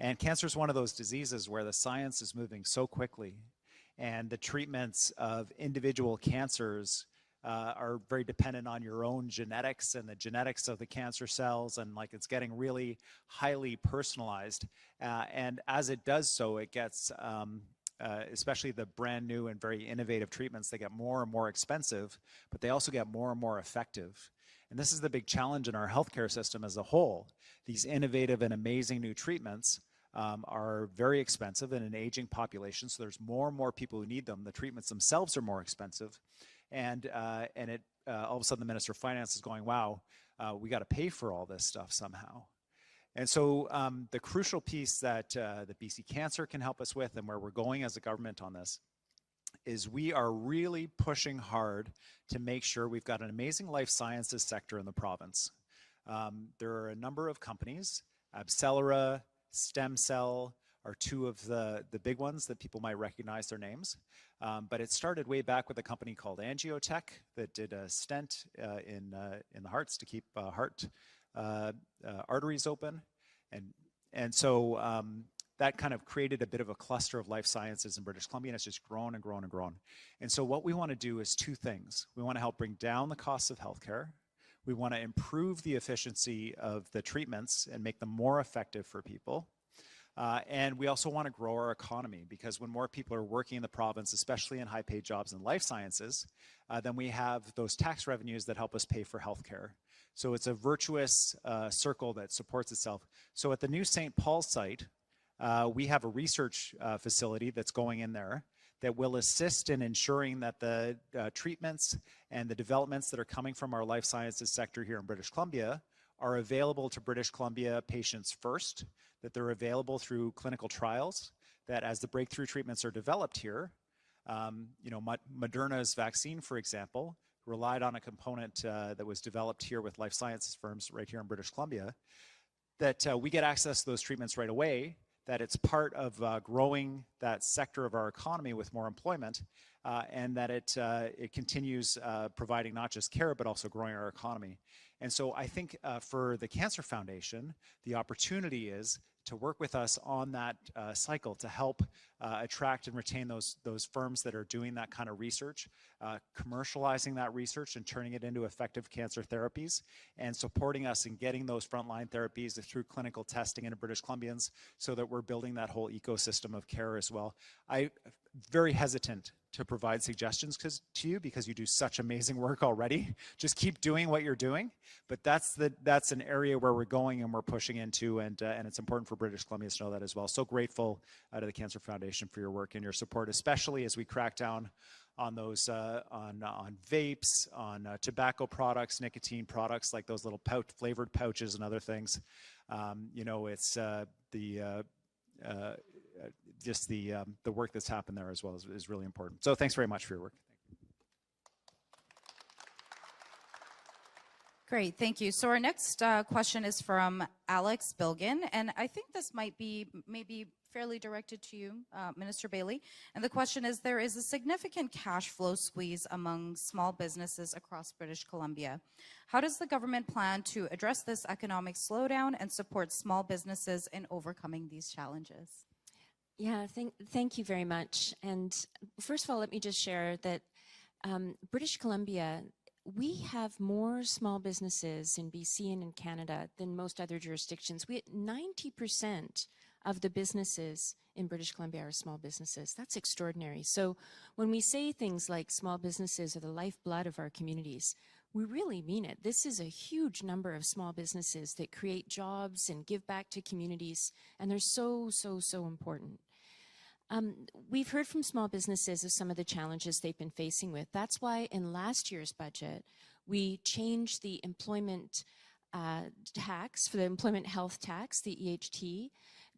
And cancer is one of those diseases where the science is moving so quickly, and the treatments of individual cancers are very dependent on your own genetics and the genetics of the cancer cells, and like it's getting really highly personalized. And as it does so, it gets, especially the brand new and very innovative treatments, they get more and more expensive, but they also get more and more effective. And this is the big challenge in our healthcare system as a whole. These innovative and amazing new treatments are very expensive in an aging population, so there's more and more people who need them. The treatments themselves are more expensive. And all of a sudden the Minister of Finance is going, wow, we got to pay for all this stuff somehow. And so the crucial piece that the BC Cancer can help us with, and where we're going as a government on this, is we are really pushing hard to make sure we've got an amazing life sciences sector in the province. There are a number of companies, AbCellera, Stem Cell, are two of the big ones that people might recognize their names. But it started way back with a company called Angiotech that did a stent in the hearts to keep heart arteries open. And so that kind of created a bit of a cluster of life sciences in British Columbia, and it's just grown and grown and grown. And so what we want to do is two things. We want to help bring down the costs of healthcare. We want to improve the efficiency of the treatments and make them more effective for people. And we also want to grow our economy, because when more people are working in the province, especially in high-paid jobs in life sciences, then we have those tax revenues that help us pay for healthcare. So it's a virtuous circle that supports itself. So at the new St. Paul site, we have a research facility that's going in there that will assist in ensuring that the treatments and the developments that are coming from our life sciences sector here in British Columbia are available to British Columbia patients first, that they're available through clinical trials, that as the breakthrough treatments are developed here, Moderna's vaccine, for example, relied on a component that was developed here with life sciences firms right here in British Columbia, that we get access to those treatments right away, that it's part of growing that sector of our economy with more employment, and that it continues providing not just care, but also growing our economy. And so I think for the Cancer Foundation, the opportunity is to work with us on that cycle to help attract and retain those firms that are doing that kind of research, commercializing that research and turning it into effective cancer therapies, and supporting us in getting those frontline therapies through clinical testing into British Columbians, so that we're building that whole ecosystem of care as well. I'm very hesitant to provide suggestions to you, because you do such amazing work already. Just keep doing what you're doing. But that's an area where we're going and we're pushing into, and it's important for British Columbians to know that as well. So grateful to the Cancer Foundation for your work and your support, especially as we crack down on those on vapes, on tobacco products, nicotine products, like those little flavored pouches and other things. It's just the work that's happened there as well is really important. So thanks very much for your work. Great, thank you. So our next question is from Alex Bilgin, and I think this might be maybe fairly directed to you, Minister Bailey. And the question is, there is a significant cash flow squeeze among small businesses across British Columbia. How does the government plan to address this economic slowdown and support small businesses in overcoming these challenges? Yeah, thank you very much. And first of all, let me just share that British Columbia, we have more small businesses in BC and in Canada than most other jurisdictions. 90% of the businesses in British Columbia are small businesses. That's extraordinary. So when we say things like small businesses are the lifeblood of our communities, we really mean it. This is a huge number of small businesses that create jobs and give back to communities, and they're so, so, so important. We've heard from small businesses of some of the challenges they've been facing with. That's why in last year's budget, we changed the employment tax for the employment health tax, the EHT,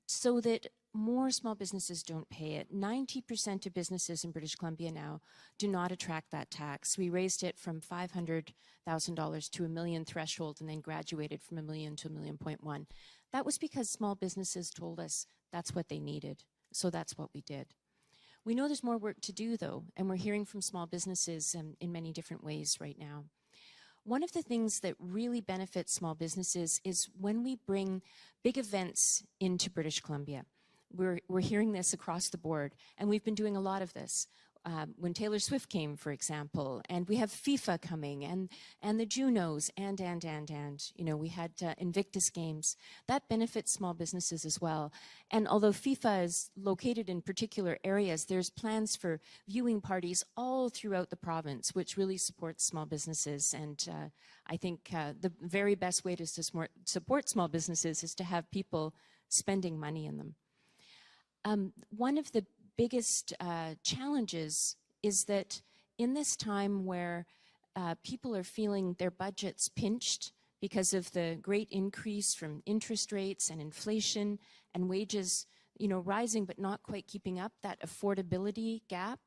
so that more small businesses don't pay it. 90% of businesses in British Columbia now do not attract that tax. We raised it from $500,000 to $1 million threshold, and then graduated from $1 million to $1.1 million. That was because small businesses told us that's what they needed. So that's what we did. We know there's more work to do, though, and we're hearing from small businesses in many different ways right now. One of the things that really benefits small businesses is when we bring big events into British Columbia. We're hearing this across the board, and we've been doing a lot of this. When Taylor Swift came, for example, and we have FIFA coming, and the Junos, and, you know, we had Invictus Games. That benefits small businesses as well. And although FIFA is located in particular areas, there's plans for viewing parties all throughout the province, which really supports small businesses. And I think the very best way to support small businesses is to have people spending money in them. One of the biggest challenges is that in this time where people are feeling their budgets pinched because of the great increase from interest rates and inflation and wages, you know, rising but not quite keeping up, that affordability gap,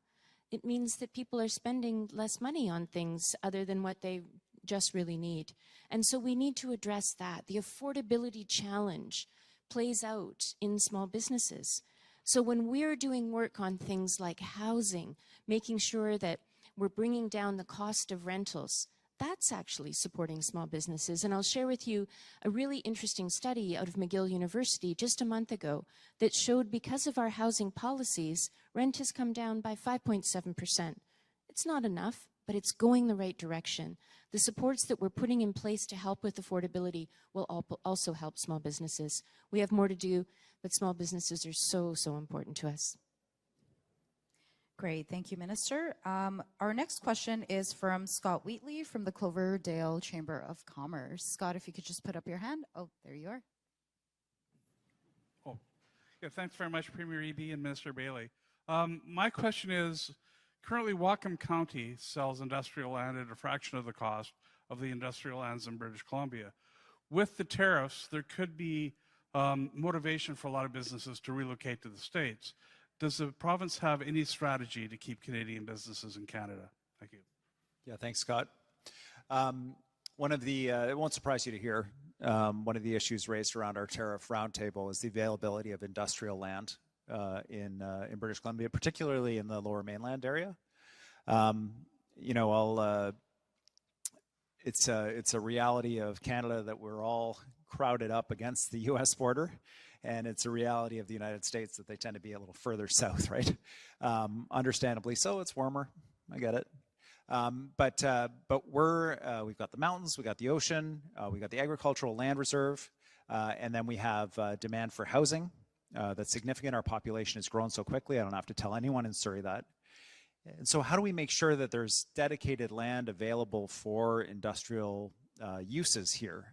it means that people are spending less money on things other than what they just really need. And so we need to address that. The affordability challenge plays out in small businesses. So when we're doing work on things like housing, making sure that we're bringing down the cost of rentals, that's actually supporting small businesses. And I'll share with you a really interesting study out of McGill University just a month ago that showed because of our housing policies, rent has come down by 5.7%. It's not enough, but it's going the right direction. The supports that we're putting in place to help with affordability will also help small businesses. We have more to do, but small businesses are so important to us. Great, thank you, Minister. Our next question is from Scott Wheatley from the Cloverdale Chamber of Commerce. Scott, if you could just put up your hand. Oh, there you are. Oh, yeah, thanks very much, Premier Eby and Minister Bailey. My question is, currently Whatcom County sells industrial land at a fraction of the cost of the industrial lands in British Columbia. With the tariffs, there could be motivation for a lot of businesses to relocate to the States. Does the province have any strategy to keep Canadian businesses in Canada? Thank you. Yeah, thanks, Scott. One of the, it won't surprise you to hear, one of the issues raised around our tariff roundtable is the availability of industrial land in British Columbia, particularly in the Lower Mainland area. You know, it's a reality of Canada that we're all crowded up against the U.S. border, and it's a reality of the United States that they tend to be a little further south, right? Understandably so. It's warmer. I get it. But we've got the mountains, we got the ocean, we got the agricultural land reserve, and then we have demand for housing that's significant. Our population has grown so quickly. I don't have to tell anyone in Surrey that. And so how do we make sure that there's dedicated land available for industrial uses here?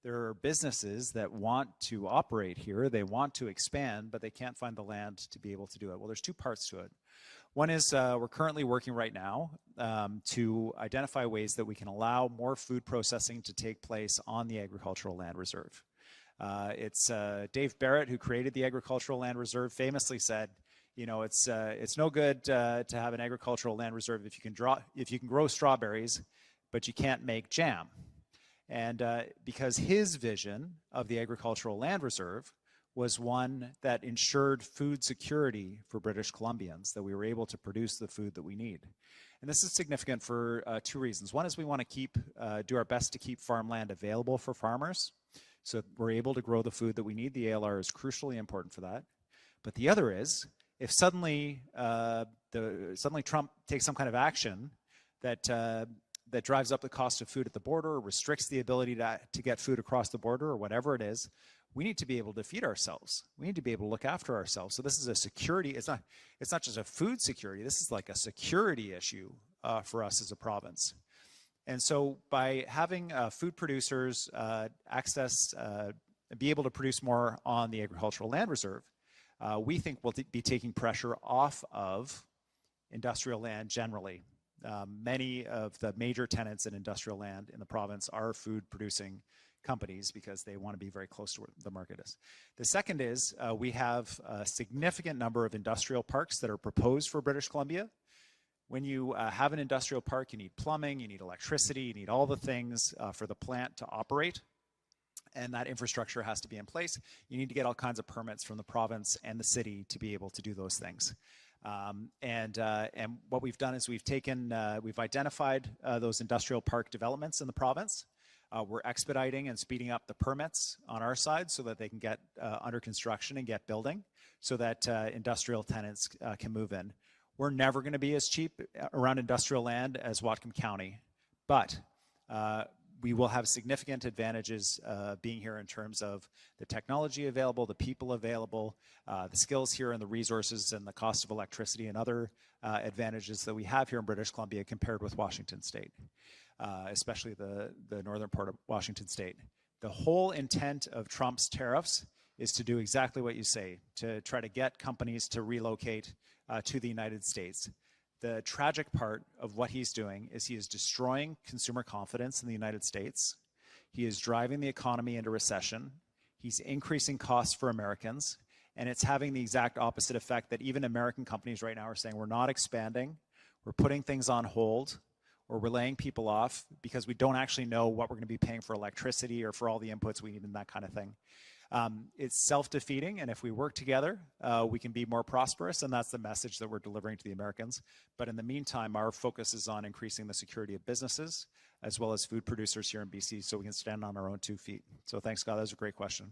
There are businesses that want to operate here, they want to expand, but they can't find the land to be able to do it. Well, there's two parts to it. One is we're currently working right now to identify ways that we can allow more food processing to take place on the agricultural land reserve. It's Dave Barrett, who created the agricultural land reserve, famously said, you know, it's no good to have an agricultural land reserve if you can grow strawberries, but you can't make jam. And because his vision of the agricultural land reserve was one that ensured food security for British Columbians, that we were able to produce the food that we need. And this is significant for two reasons. One is we want to do our best to keep farmland available for farmers, so we're able to grow the food that we need. The ALR is crucially important for that. But the other is, if suddenly Trump takes some kind of action that drives up the cost of food at the border, or restricts the ability to get food across the border, or whatever it is, we need to be able to feed ourselves. We need to be able to look after ourselves. So this is a security. It's not just a food security. This is like a security issue for us as a province. And so by having food producers be able to produce more on the agricultural land reserve, we think we'll be taking pressure off of industrial land generally. Many of the major tenants in industrial land in the province are food producing companies because they want to be very close to where the market is. The second is we have a significant number of industrial parks that are proposed for British Columbia. When you have an industrial park, you need plumbing, you need electricity, you need all the things for the plant to operate. And that infrastructure has to be in place. You need to get all kinds of permits from the province and the city to be able to do those things. And what we've done is we've identified those industrial park developments in the province. We're expediting and speeding up the permits on our side so that they can get under construction and get building so that industrial tenants can move in. We're never going to be as cheap around industrial land as Whatcom County, but we will have significant advantages being here in terms of the technology available, the people available, the skills here and the resources and the cost of electricity and other advantages that we have here in British Columbia compared with Washington State, especially the northern part of Washington State. The whole intent of Trump's tariffs is to do exactly what you say, to try to get companies to relocate to the United States. The tragic part of what he's doing is he is destroying consumer confidence in the United States. He is driving the economy into recession. He's increasing costs for Americans, and it's having the exact opposite effect that even American companies right now are saying, we're not expanding, we're putting things on hold, or we're laying people off because we don't actually know what we're going to be paying for electricity or for all the inputs we need and that kind of thing. It's self-defeating, and if we work together, we can be more prosperous, and that's the message that we're delivering to the Americans. But in the meantime, our focus is on increasing the security of businesses as well as food producers here in BC so we can stand on our own 2 feet. So thanks, Scott. That was a great question.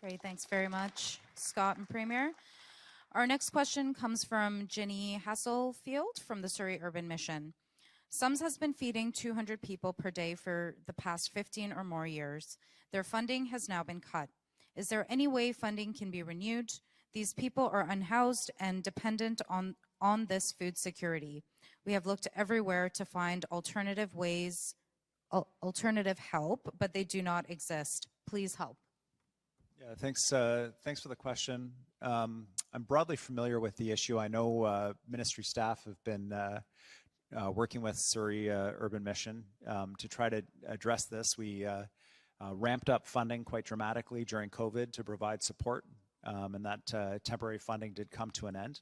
Great, thanks very much, Scott and Premier. Our next question comes from Ginny Hasselfield from the Surrey Urban Mission. SUMS has been feeding 200 people per day for the past 15 or more years. Their funding has now been cut. Is there any way funding can be renewed? These people are unhoused and dependent on this food security. We have looked everywhere to find alternative ways, alternative help, but they do not exist. Please help. Yeah, thanks for the question. I'm broadly familiar with the issue. I know ministry staff have been working with Surrey Urban Mission to try to address this. We ramped up funding quite dramatically during COVID to provide support, and that temporary funding did come to an end.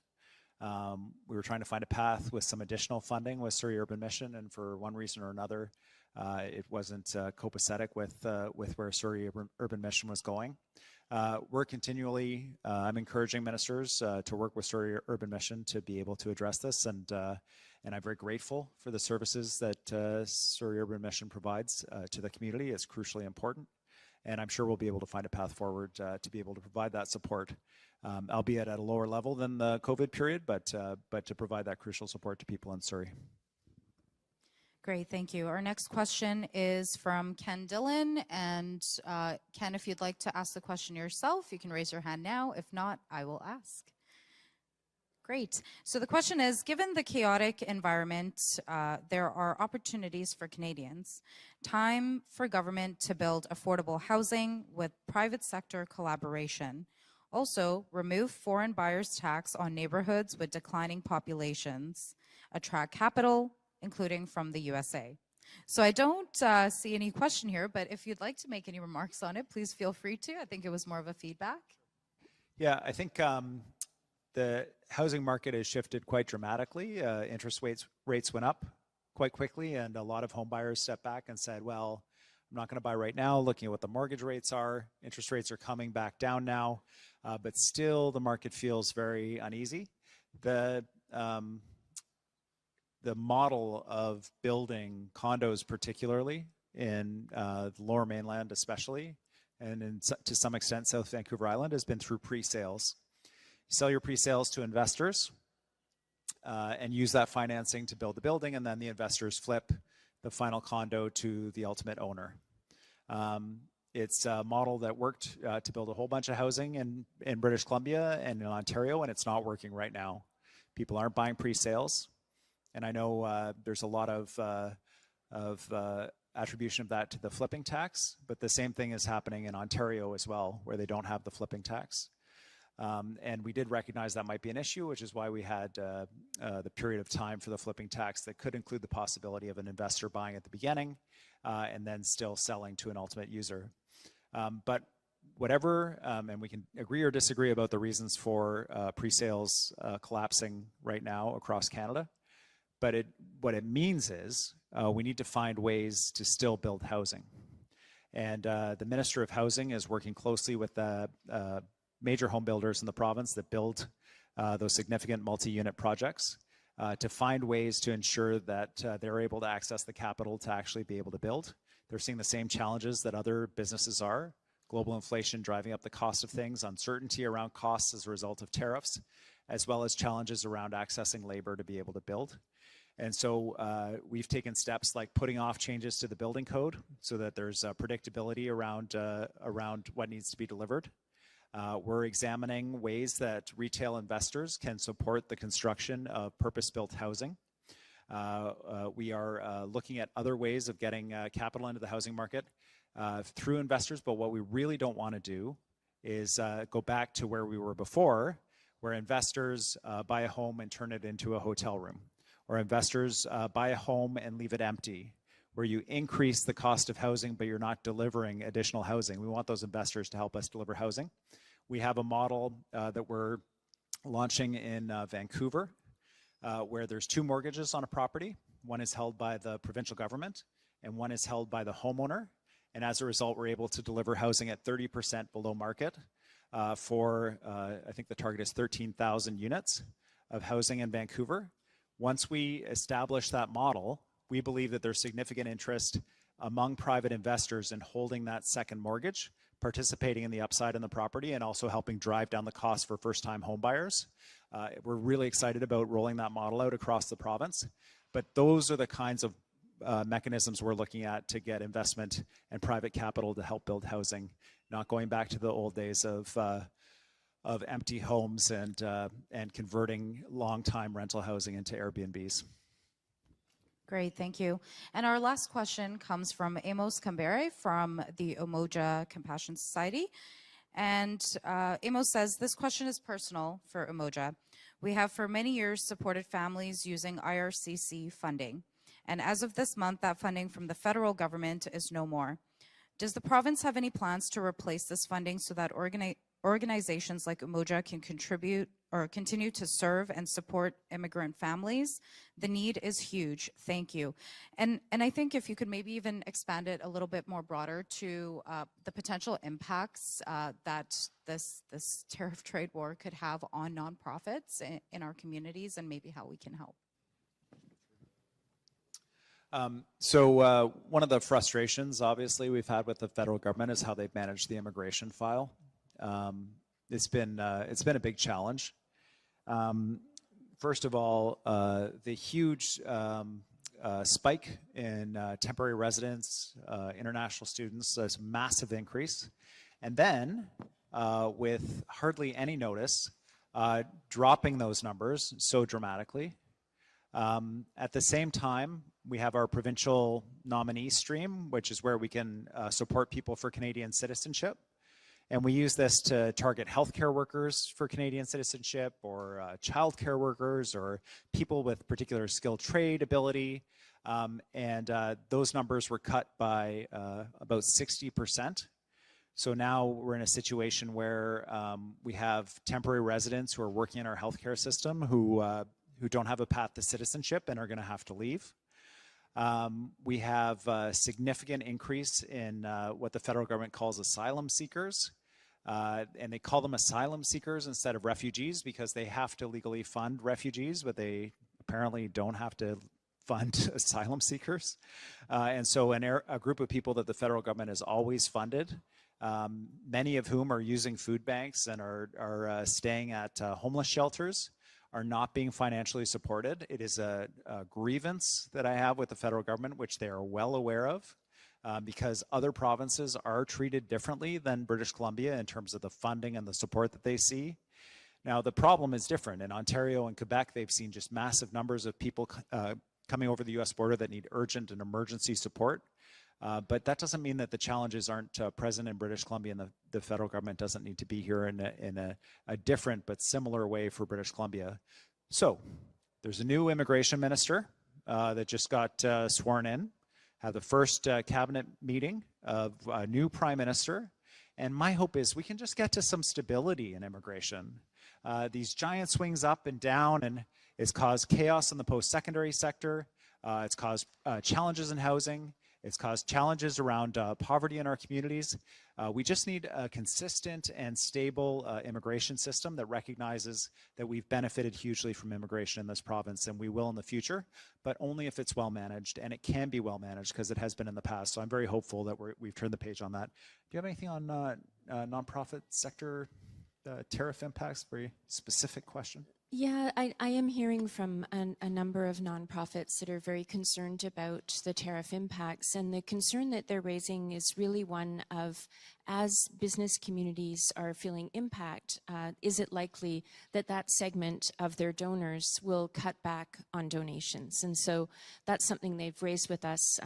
We were trying to find a path with some additional funding with Surrey Urban Mission, and for one reason or another, it wasn't copacetic with where Surrey Urban Mission was going. We're continually, I'm encouraging ministers to work with Surrey Urban Mission to be able to address this, and I'm very grateful for the services that Surrey Urban Mission provides to the community. It's crucially important, and I'm sure we'll be able to find a path forward to be able to provide that support, albeit at a lower level than the COVID period, but to provide that crucial support to people in Surrey. Great, thank you. Our next question is from Ken Dillon. And Ken, if you'd like to ask the question yourself, you can raise your hand now. If not, I will ask. Great. So the question is, given the chaotic environment, there are opportunities for Canadians. Time for government to build affordable housing with private sector collaboration. Also, remove foreign buyers tax on neighborhoods with declining populations. Attract capital, including from the USA. So I don't see any question here, but if you'd like to make any remarks on it, please feel free to. I think it was more of a feedback. Yeah, I think the housing market has shifted quite dramatically. Interest rates went up quite quickly, and a lot of home buyers stepped back and said, well, I'm not going to buy right now, looking at what the mortgage rates are. Interest rates are coming back down now, but still the market feels very uneasy. The model of building condos, particularly in the Lower Mainland especially, and to some extent South Vancouver Island, has been through pre-sales. You sell your pre-sales to investors and use that financing to build the building, and then the investors flip the final condo to the ultimate owner. It's a model that worked to build a whole bunch of housing in British Columbia and in Ontario, and it's not working right now. People aren't buying pre-sales. And I know there's a lot of attribution of that to the flipping tax, but the same thing is happening in Ontario as well, where they don't have the flipping tax. And we did recognize that might be an issue, which is why we had the period of time for the flipping tax that could include the possibility of an investor buying at the beginning and then still selling to an ultimate user. But whatever, and we can agree or disagree about the reasons for pre-sales collapsing right now across Canada. But what it means is we need to find ways to still build housing. And the Minister of Housing is working closely with the major home builders in the province that build those significant multi-unit projects, to find ways to ensure that they're able to access the capital to actually be able to build. They're seeing the same challenges that other businesses are. Global inflation driving up the cost of things, uncertainty around costs as a result of tariffs, as well as challenges around accessing labor to be able to build. And so we've taken steps like putting off changes to the building code so that there's predictability around what needs to be delivered. We're examining ways that retail investors can support the construction of purpose-built housing. We are looking at other ways of getting capital into the housing market through investors, but what we really don't want to do is go back to where we were before, where investors buy a home and turn it into a hotel room, or investors buy a home and leave it empty, where you increase the cost of housing, but you're not delivering additional housing. We want those investors to help us deliver housing. We have a model that we're launching in Vancouver, where there's 2 mortgages on a property. One is held by the provincial government, and one is held by the homeowner. And as a result, we're able to deliver housing at 30% below market for, I think the target is 13,000 units of housing in Vancouver. Once we establish that model, we believe that there's significant interest among private investors in holding that second mortgage, participating in the upside in the property, and also helping drive down the cost for first-time home buyers. We're really excited about rolling that model out across the province. But those are the kinds of mechanisms we're looking at to get investment and private capital to help build housing, not going back to the old days of empty homes and converting long-time rental housing into Airbnbs. Great, thank you. And our last question comes from Amos Kambere from the Umoja Compassion Society. And Amos says, this question is personal for Umoja. We have for many years supported families using IRCC funding. And as of this month, that funding from the federal government is no more. Does the province have any plans to replace this funding so that organizations like Umoja can contribute or continue to serve and support immigrant families? The need is huge. Thank you. And I think if you could maybe even expand it a little bit more broader to the potential impacts that this tariff trade war could have on nonprofits in our communities, and maybe how we can help. So one of the frustrations, obviously, we've had with the federal government is how they've managed the immigration file. It's been a big challenge. First of all, the huge spike in temporary residents, international students, there's a massive increase. And then, with hardly any notice, dropping those numbers so dramatically. At the same time, we have our provincial nominee stream, which is where we can support people for Canadian citizenship. And we use this to target healthcare workers for Canadian citizenship, or childcare workers, or people with particular skilled trade ability. And those numbers were cut by about 60%. So now we're in a situation where we have temporary residents who are working in our healthcare system who don't have a path to citizenship and are going to have to leave. We have a significant increase in what the federal government calls asylum seekers. And they call them asylum seekers instead of refugees because they have to legally fund refugees, but they apparently don't have to fund asylum seekers. And so a group of people that the federal government has always funded, many of whom are using food banks and are staying at homeless shelters, are not being financially supported. It is a grievance that I have with the federal government, which they are well aware of, because other provinces are treated differently than British Columbia in terms of the funding and the support that they see. Now, the problem is different. In Ontario and Quebec, they've seen just massive numbers of people coming over the U.S. border that need urgent and emergency support. But that doesn't mean that the challenges aren't present in British Columbia, and the federal government doesn't need to be here in a different but similar way for British Columbia. So there's a new immigration minister that just got sworn in, had the first cabinet meeting of a new prime minister. And my hope is we can just get to some stability in immigration. These giant swings up and down, and it's caused chaos in the post-secondary sector. It's caused challenges in housing. It's caused challenges around poverty in our communities. We just need a consistent and stable immigration system that recognizes that we've benefited hugely from immigration in this province, and we will in the future, but only if it's well managed, and it can be well managed because it has been in the past. So I'm very hopeful that we've turned the page on that. Do you have anything on nonprofit sector tariff impacts? Very specific question. Yeah, I am hearing from a number of nonprofits that are very concerned about the tariff impacts, and the concern that they're raising is really one of, as business communities are feeling impact, is it likely that that segment of their donors will cut back on donations? And so that's something they've raised with us.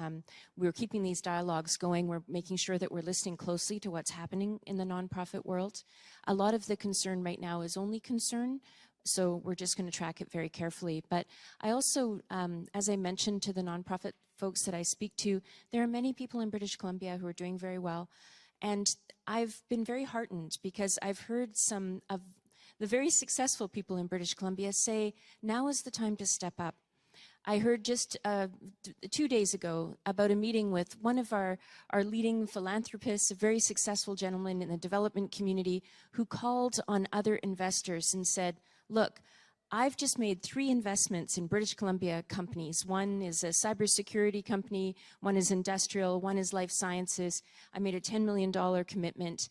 We're keeping these dialogues going. We're making sure that we're listening closely to what's happening in the nonprofit world. A lot of the concern right now is only concern, so we're just going to track it very carefully. But I also, as I mentioned to the nonprofit folks that I speak to, there are many people in British Columbia who are doing very well. And I've been very heartened because I've heard some of the very successful people in British Columbia say, now is the time to step up. I heard just 2 days ago about a meeting with one of our leading philanthropists, a very successful gentleman in the development community, who called on other investors and said, look, I've just made 3 investments in British Columbia companies. One is a cybersecurity company, one is industrial, one is life sciences. I made a $10 million commitment.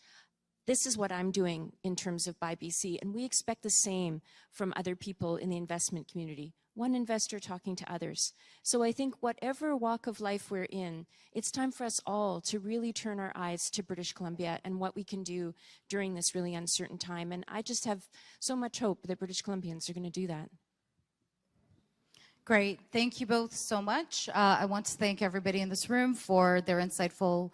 This is what I'm doing in terms of Buy BC, and we expect the same from other people in the investment community. One investor talking to others. So I think whatever walk of life we're in, it's time for us all to really turn our eyes to British Columbia and what we can do during this really uncertain time. And I just have so much hope that British Columbians are going to do that. Great. Thank you both so much. I want to thank everybody in this room for their insightful,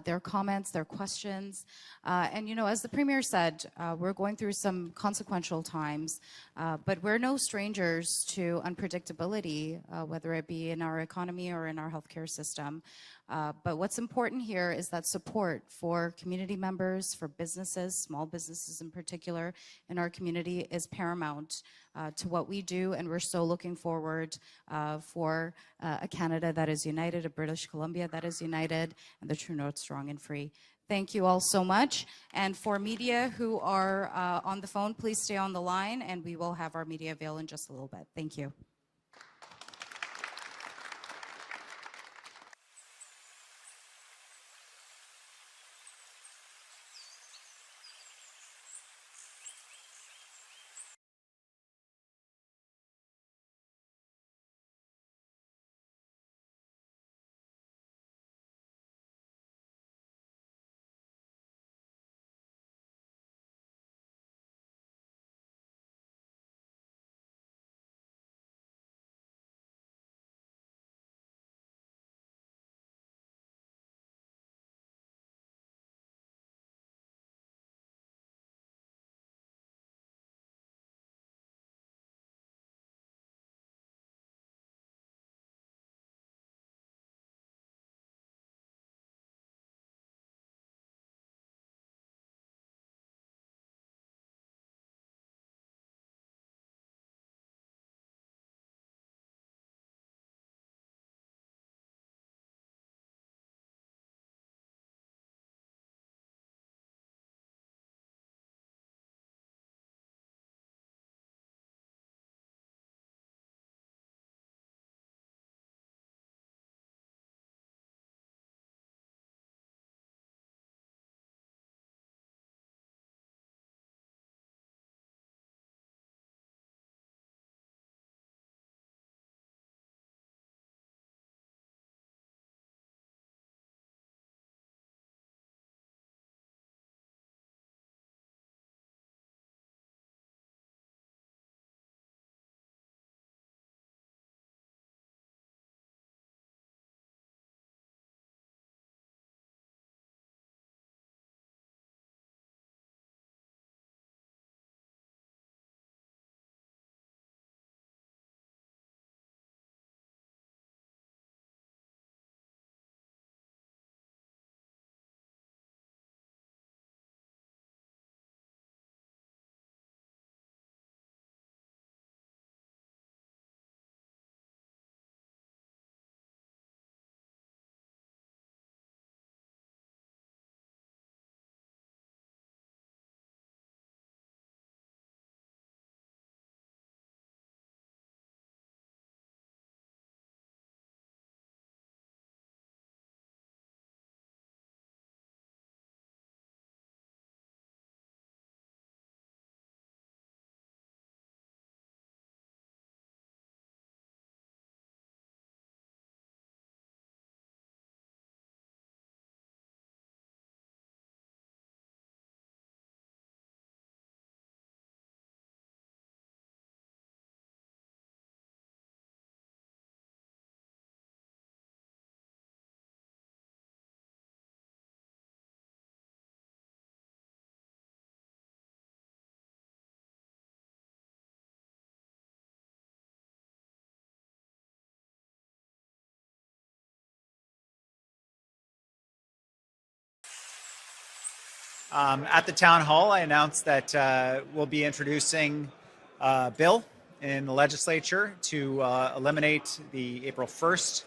their comments, their questions. And, you know, as the Premier said, we're going through some consequential times, but we're no strangers to unpredictability, whether it be in our economy or in our healthcare system. But what's important here is that support for community members, for businesses, small businesses in particular, in our community is paramount to what we do, and we're so looking forward for a Canada that is united, a British Columbia that is united, and the true north, strong and free. Thank you all so much. And for media who are on the phone, please stay on the line, and we will have our media avail in just a little bit. Thank you. At the town hall, I announced that we'll be introducing a bill in the legislature to eliminate the April 1st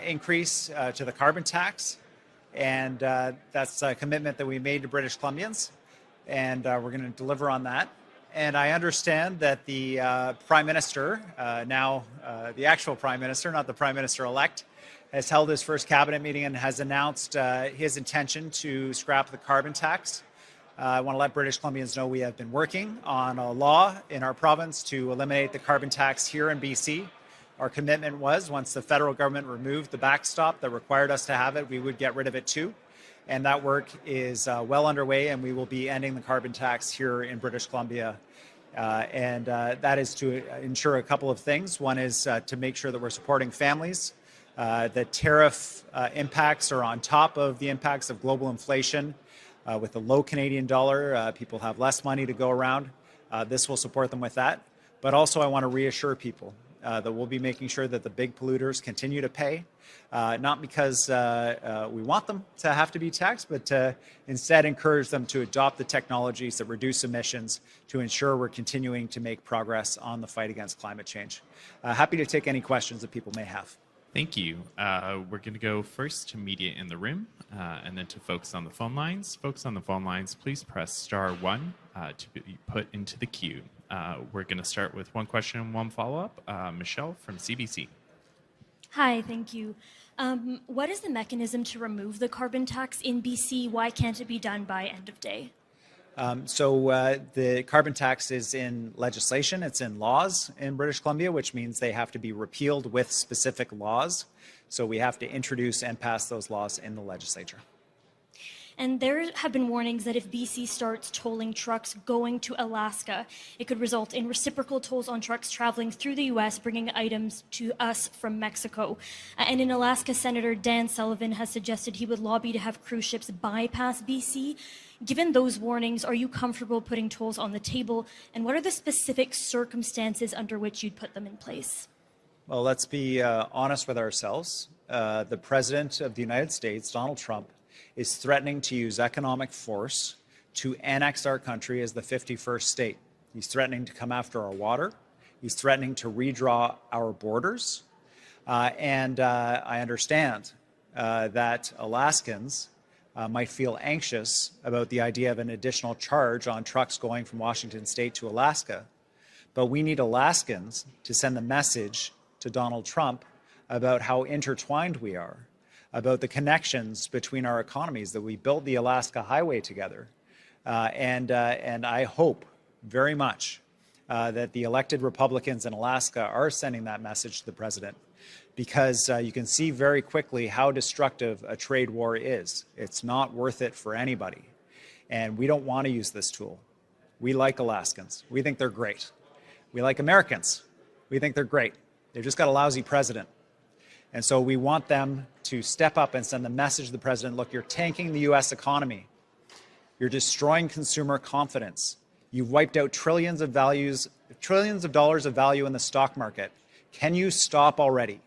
increase to the carbon tax. And that's a commitment that we made to British Columbians. And we're going to deliver on that. And I understand that the Prime Minister, now the actual Prime Minister, not the Prime Minister-elect, has held his first cabinet meeting and has announced his intention to scrap the carbon tax. I want to let British Columbians know we have been working on a law in our province to eliminate the carbon tax here in BC. Our commitment was once the federal government removed the backstop that required us to have it, we would get rid of it too. And that work is well underway, and we will be ending the carbon tax here in British Columbia. That is to ensure a couple of things. One is to make sure that we're supporting families. The tariff impacts are on top of the impacts of global inflation. With the low Canadian dollar, people have less money to go around. This will support them with that. But also I want to reassure people that we'll be making sure that the big polluters continue to pay, not because we want them to have to be taxed, but to instead encourage them to adopt the technologies that reduce emissions to ensure we're continuing to make progress on the fight against climate change. Happy to take any questions that people may have. Thank you. We're going to go first to media in the room and then to folks on the phone lines. Folks on the phone lines, please press *1 to be put into the queue. We're going to start with one question and one follow-up. Michelle from CBC. Hi, thank you. What is the mechanism to remove the carbon tax in BC? Why can't it be done by end of day? The carbon tax is in legislation, it's in laws in British Columbia, which means they have to be repealed with specific laws. So we have to introduce and pass those laws in the legislature. And there have been warnings that if BC starts tolling trucks going to Alaska, it could result in reciprocal tolls on trucks traveling through the U.S., bringing items to us from Mexico. And in Alaska, Senator Dan Sullivan has suggested he would lobby to have cruise ships bypass BC. Given those warnings, are you comfortable putting tolls on the table? And what are the specific circumstances under which you'd put them in place? Well, let's be honest with ourselves. The President of the United States, Donald Trump, is threatening to use economic force to annex our country as the 51st state. He's threatening to come after our water. He's threatening to redraw our borders. I understand that Alaskans might feel anxious about the idea of an additional charge on trucks going from Washington state to Alaska. But we need Alaskans to send the message to Donald Trump about how intertwined we are, about the connections between our economies, that we built the Alaska Highway together. And I hope very much that the elected Republicans in Alaska are sending that message to the president, because you can see very quickly how destructive a trade war is. It's not worth it for anybody. And we don't want to use this tool. We like Alaskans. We think they're great. We like Americans. We think they're great. They've just got a lousy president. And so we want them to step up and send the message to the president, look, you're tanking the U.S. economy. You're destroying consumer confidence. You've wiped out trillions of dollars of value in the stock market. Can you stop already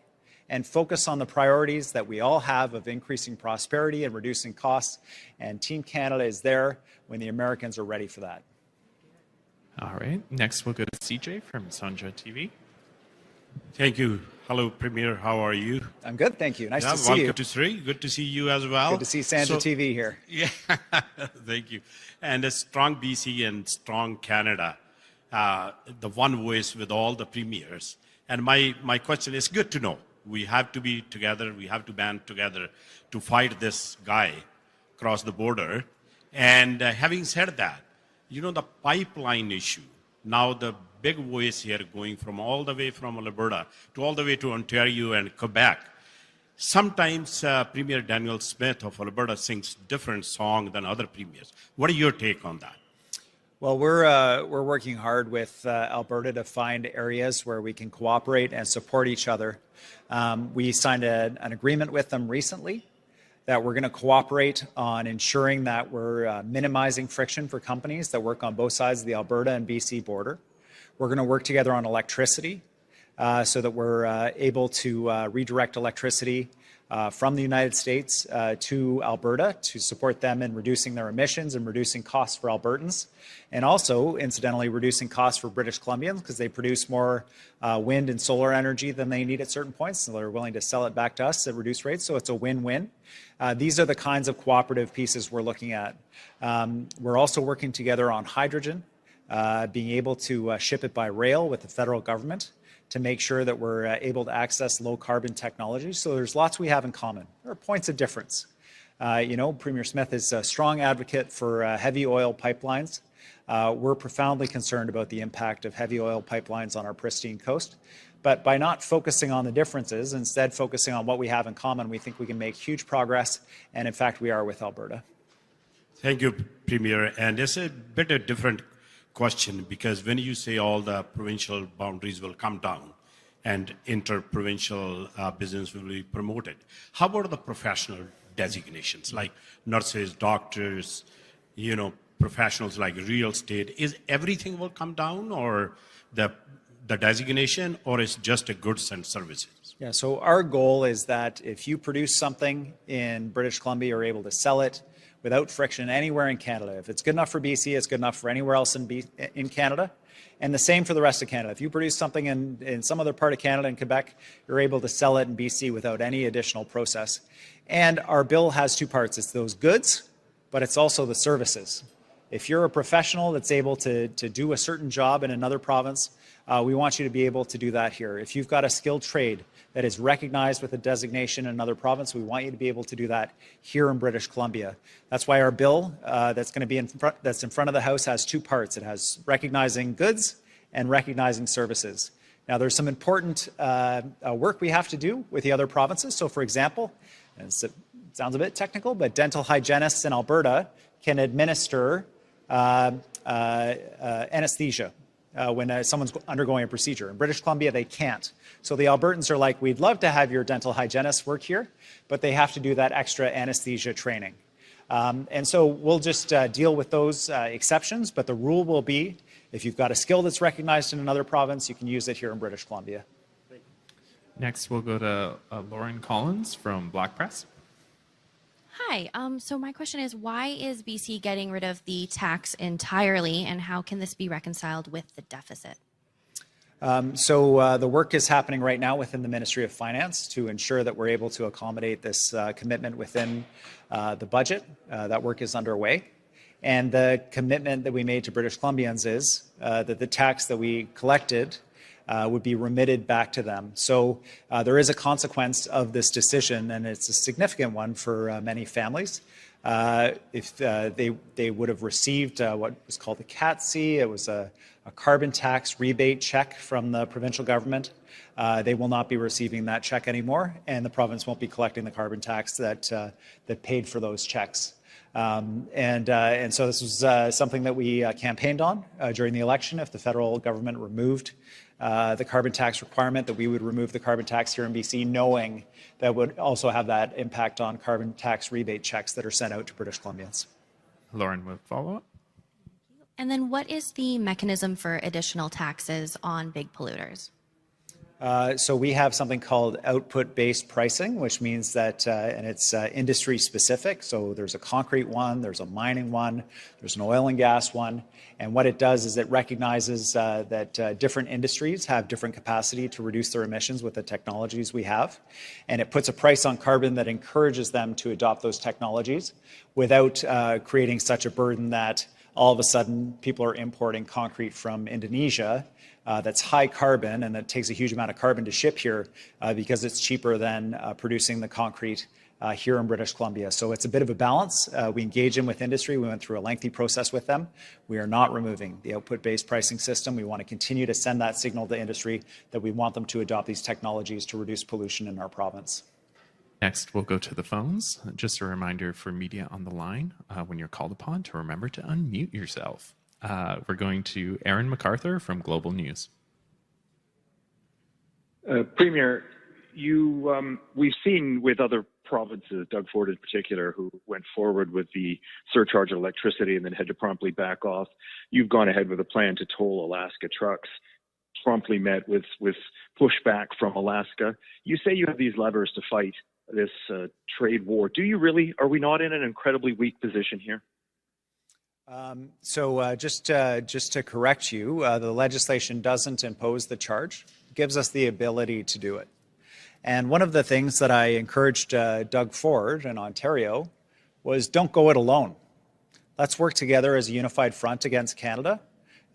and focus on the priorities that we all have of increasing prosperity and reducing costs? And Team Canada is there when the Americans are ready for that. All right. Next, we'll go to CJ from Sonja TV. Thank you. Hello, Premier. How are you? I'm good, thank you. Nice to see you. Welcome to Surrey. Good to see you as well. Good to see Santa TV here. Yeah, thank you. And a strong BC and strong Canada, the one voice with all the premiers. And my question is, good to know. We have to be together. We have to band together to fight this guy across the border. And having said that, you know, the pipeline issue, now the big voice here going from all the way from Alberta to all the way to Ontario and Quebec. Sometimes Premier Daniel Smith of Alberta sings different song than other premiers. What are your take on that? Well, we're working hard with Alberta to find areas where we can cooperate and support each other. We signed an agreement with them recently that we're going to cooperate on ensuring that we're minimizing friction for companies that work on both sides of the Alberta and BC border. We're going to work together on electricity so that we're able to redirect electricity from the United States to Alberta to support them in reducing their emissions and reducing costs for Albertans, and also, incidentally, reducing costs for British Columbians because they produce more wind and solar energy than they need at certain points, so they're willing to sell it back to us at reduced rates, so it's a win-win. These are the kinds of cooperative pieces we're looking at. We're also working together on hydrogen, being able to ship it by rail with the federal government, to make sure that we're able to access low carbon technology. So there's lots we have in common. There are points of difference. Premier Smith is a strong advocate for heavy oil pipelines. We're profoundly concerned about the impact of heavy oil pipelines on our pristine coast. But by not focusing on the differences, instead focusing on what we have in common, we think we can make huge progress. And in fact, we are with Alberta. Thank you, Premier. And it's a bit of different question, because when you say all the provincial boundaries will come down and inter-provincial business will be promoted, how about the professional designations like nurses, doctors, professionals like real estate? Is everything will come down, or the designation, or is just a goods and services? Yeah, so our goal is that if you produce something in British Columbia, you're able to sell it without friction anywhere in Canada. If it's good enough for BC, it's good enough for anywhere else in Canada. And the same for the rest of Canada. If you produce something in some other part of Canada, in Quebec, you're able to sell it in BC without any additional process. And our bill has two parts. It's those goods, but it's also the services. If you're a professional that's able to do a certain job in another province, we want you to be able to do that here. If you've got a skilled trade that is recognized with a designation in another province, we want you to be able to do that here in British Columbia. That's why our bill that's going to be in front of the House has two parts. It has recognizing goods and recognizing services. Now, there's some important work we have to do with the other provinces. So, for example, and it sounds a bit technical, but dental hygienists in Alberta can administer anesthesia when someone's undergoing a procedure. In British Columbia, they can't. So the Albertans are like, we'd love to have your dental hygienists work here, but they have to do that extra anesthesia training. And so we'll just deal with those exceptions, but the rule will be, if you've got a skill that's recognized in another province, you can use it here in British Columbia. Next, we'll go to Lauren Collins from Black Press. Hi, so my question is, why is BC getting rid of the tax entirely, and how can this be reconciled with the deficit? So the work is happening right now within the Ministry of Finance to ensure that we're able to accommodate this commitment within the budget. That work is underway. And the commitment that we made to British Columbians is that the tax that we collected would be remitted back to them. So there is a consequence of this decision, and it's a significant one for many families. If they would have received what was called the CATC, it was a carbon tax rebate check from the provincial government. They will not be receiving that check anymore, and the province won't be collecting the carbon tax that paid for those checks. And so this was something that we campaigned on during the election. If the federal government removed the carbon tax requirement, that we would remove the carbon tax here in BC, knowing that would also have that impact on carbon tax rebate checks that are sent out to British Columbians. Lauren with follow-up. And then what is the mechanism for additional taxes on big polluters? So we have something called output-based pricing, which means that, and it's industry-specific. So there's a concrete one, there's a mining one, there's an oil and gas one. And what it does is it recognizes that different industries have different capacity to reduce their emissions with the technologies we have. And it puts a price on carbon that encourages them to adopt those technologies without creating such a burden that all of a sudden people are importing concrete from Indonesia that's high carbon and that takes a huge amount of carbon to ship here because it's cheaper than producing the concrete here in British Columbia. So it's a bit of a balance. We engage in with industry. We went through a lengthy process with them. We are not removing the output-based pricing system. We want to continue to send that signal to industry that we want them to adopt these technologies to reduce pollution in our province. Next, we'll go to the phones. Just a reminder for media on the line, when you're called upon, to remember to unmute yourself. We're going to Aaron MacArthur from Global News. Premier, we've seen with other provinces, Doug Ford in particular, who went forward with the surcharge of electricity and then had to promptly back off. You've gone ahead with a plan to toll Alaska trucks, promptly met with pushback from Alaska. You say you have these levers to fight trade war. Do you really? Are we not in an incredibly weak position here? Just to correct you, the legislation doesn't impose the charge. It gives us the ability to do it. And one of the things that I encouraged Doug Ford in Ontario was don't go it alone. Let's work together as a unified front against Canada.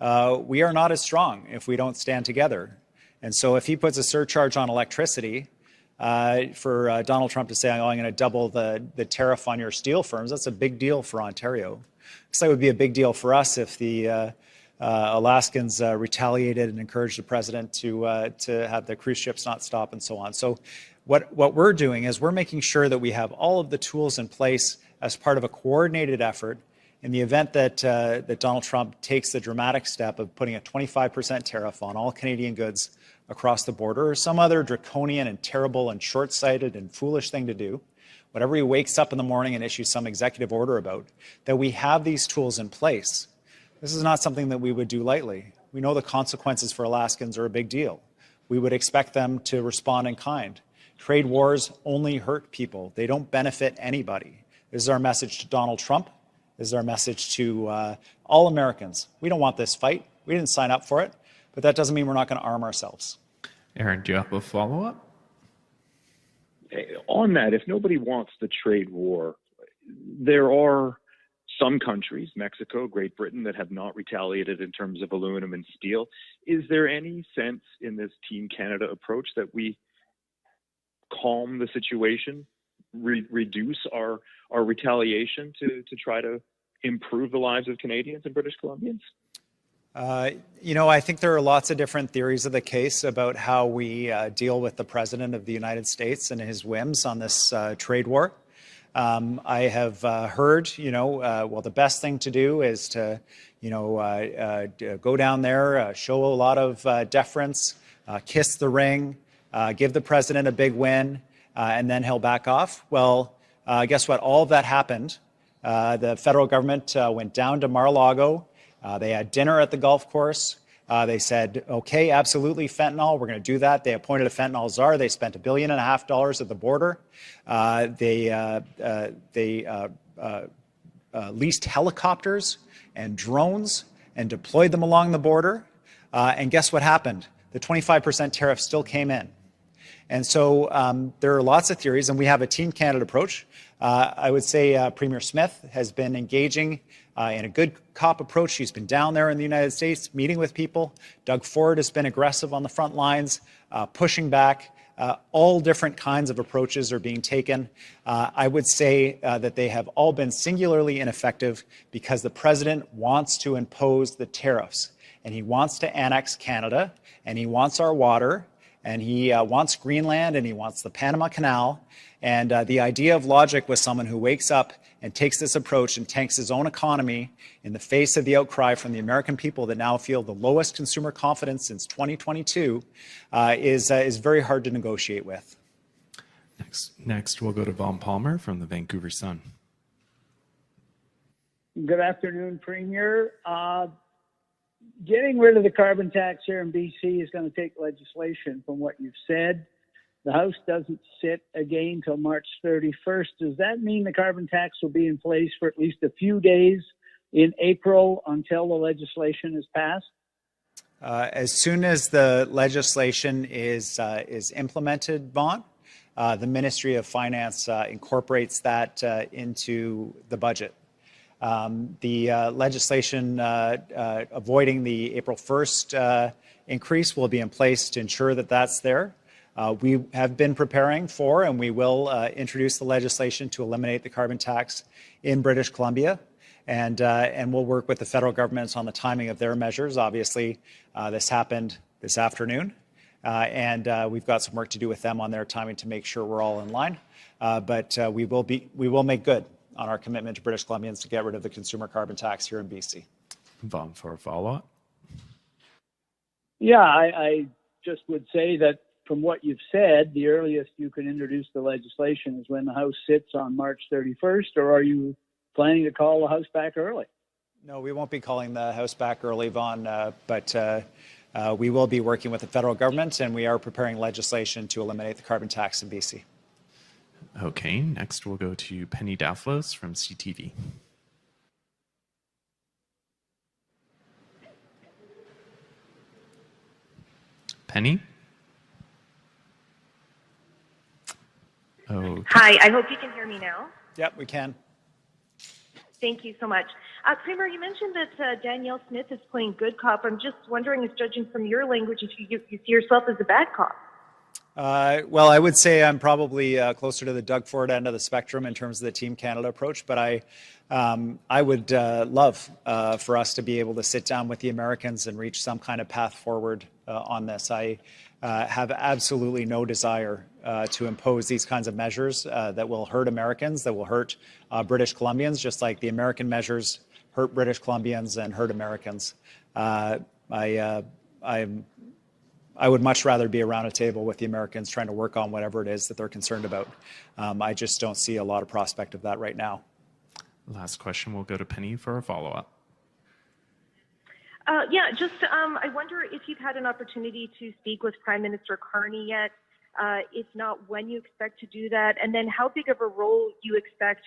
We are not as strong if we don't stand together. And so if he puts a surcharge on electricity for Donald Trump to say, oh, I'm going to double the tariff on your steel firms, that's a big deal for Ontario. So it would be a big deal for us if the Alaskans retaliated and encouraged the president to have the cruise ships not stop and so on. So what we're doing is we're making sure that we have all of the tools in place as part of a coordinated effort in the event that Donald Trump takes the dramatic step of putting a 25% tariff on all Canadian goods across the border, or some other draconian and terrible and short-sighted and foolish thing to do, whatever he wakes up in the morning and issues some executive order about, that we have these tools in place. This is not something that we would do lightly. We know the consequences for Alaskans are a big deal. We would expect them to respond in kind. Trade wars only hurt people. They don't benefit anybody. This is our message to Donald Trump. This is our message to all Americans. We don't want this fight. We didn't sign up for it, but that doesn't mean we're not going to arm ourselves. Aaron, do you have a follow-up? On that, if nobody wants the trade war, there are some countries, Mexico, Great Britain, that have not retaliated in terms of aluminum and steel. Is there any sense in this Team Canada approach that we calm the situation, reduce our retaliation to try to improve the lives of Canadians and British Columbians? I think there are lots of different theories of the case about how we deal with the President of the United States and his whims on this trade war. I have heard, well, the best thing to do is to, go down there, show a lot of deference, kiss the ring, give the President a big win, and then he'll back off. Well, guess what? All of that happened. The federal government went down to Mar-a-Lago. They had dinner at the golf course. They said, okay, absolutely, fentanyl, we're going to do that. They appointed a fentanyl czar. They spent $1.5 billion at the border. They leased helicopters and drones and deployed them along the border. And guess what happened? The 25% tariff still came in. And so there are lots of theories, and we have a Team Canada approach. I would say Premier Smith has been engaging in a good cop approach. She's been down there in the United States, meeting with people. Doug Ford has been aggressive on the front lines, pushing back. All different kinds of approaches are being taken. I would say that they have all been singularly ineffective because the president wants to impose the tariffs, and he wants to annex Canada, and he wants our water, and he wants Greenland, and he wants the Panama Canal. And the idea of logic with someone who wakes up and takes this approach and tanks his own economy in the face of the outcry from the American people that now feel the lowest consumer confidence since 2022 is very hard to negotiate with. Next, we'll go to Vaughn Palmer from the Vancouver Sun. Good afternoon, Premier. Getting rid of the carbon tax here in BC is going to take legislation from what you've said. The House doesn't sit again till March 31st. Does that mean the carbon tax will be in place for at least a few days in April until the legislation is passed? As soon as the legislation is implemented, Vaughn, the Ministry of Finance incorporates that into the budget. The legislation avoiding the April 1st increase will be in place to ensure that that's there. We have been preparing for, and we will introduce the legislation to eliminate the carbon tax in British Columbia, and we'll work with the federal governments on the timing of their measures. Obviously, this happened this afternoon, and we've got some work to do with them on their timing to make sure we're all in line. But we will make good on our commitment to British Columbians to get rid of the consumer carbon tax here in BC. Vaughn for a follow-up. Yeah, I just would say that from what you've said, the earliest you can introduce the legislation is when the House sits on March 31st, or are you planning to call the House back early? No, we won't be calling the House back early, Vaughn, but we will be working with the federal government, and we are preparing legislation to eliminate the carbon tax in BC. Okay, next we'll go to Penny Daflos from CTV. Penny? Okay. Hi, I hope you can hear me now. Yep, we can. Thank you so much. Premier, you mentioned that Danielle Smith is playing good cop. I'm just wondering, if judging from your language, if you see yourself as a bad cop. Well, I would say I'm probably closer to the Doug Ford end of the spectrum in terms of the Team Canada approach, but I would love for us to be able to sit down with the Americans and reach some kind of path forward on this. I have absolutely no desire to impose these kinds of measures that will hurt Americans, that will hurt British Columbians, just like the American measures hurt British Columbians and hurt Americans. I would much rather be around a table with the Americans trying to work on whatever it is that they're concerned about. I just don't see a lot of prospect of that right now. Last question, we'll go to Penny for a follow-up. I wonder if you've had an opportunity to speak with Prime Minister Carney yet. If not, when you expect to do that, and then how big of a role you expect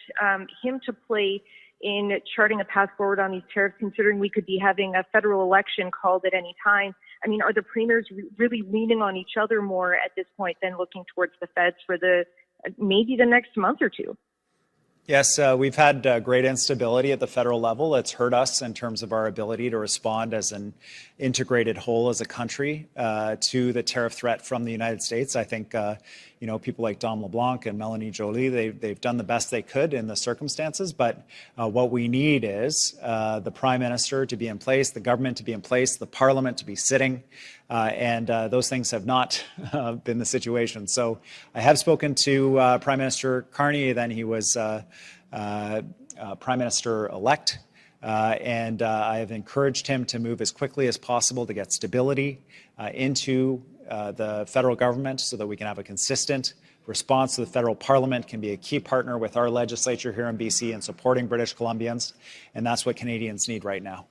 him to play in charting a path forward on these tariffs, considering we could be having a federal election called at any time. I mean, are the premiers really leaning on each other more at this point than looking towards the feds for maybe the next month or two? Yes, we've had great instability at the federal level. It's hurt us in terms of our ability to respond as an integrated whole as a country to the tariff threat from the United States. I think people like Dom LeBlanc and Melanie Joly, they've done the best they could in the circumstances. But what we need is the Prime Minister to be in place, the government to be in place, the Parliament to be sitting. And those things have not been the situation. So I have spoken to Prime Minister Carney, then he was Prime Minister-elect, and I have encouraged him to move as quickly as possible to get stability into the federal government so that we can have a consistent response to the federal parliament, can be a key partner with our legislature here in BC in supporting British Columbians, and that's what Canadians need right now.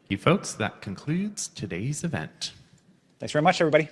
Thank you, folks. That concludes today's event. Thanks very much, everybody.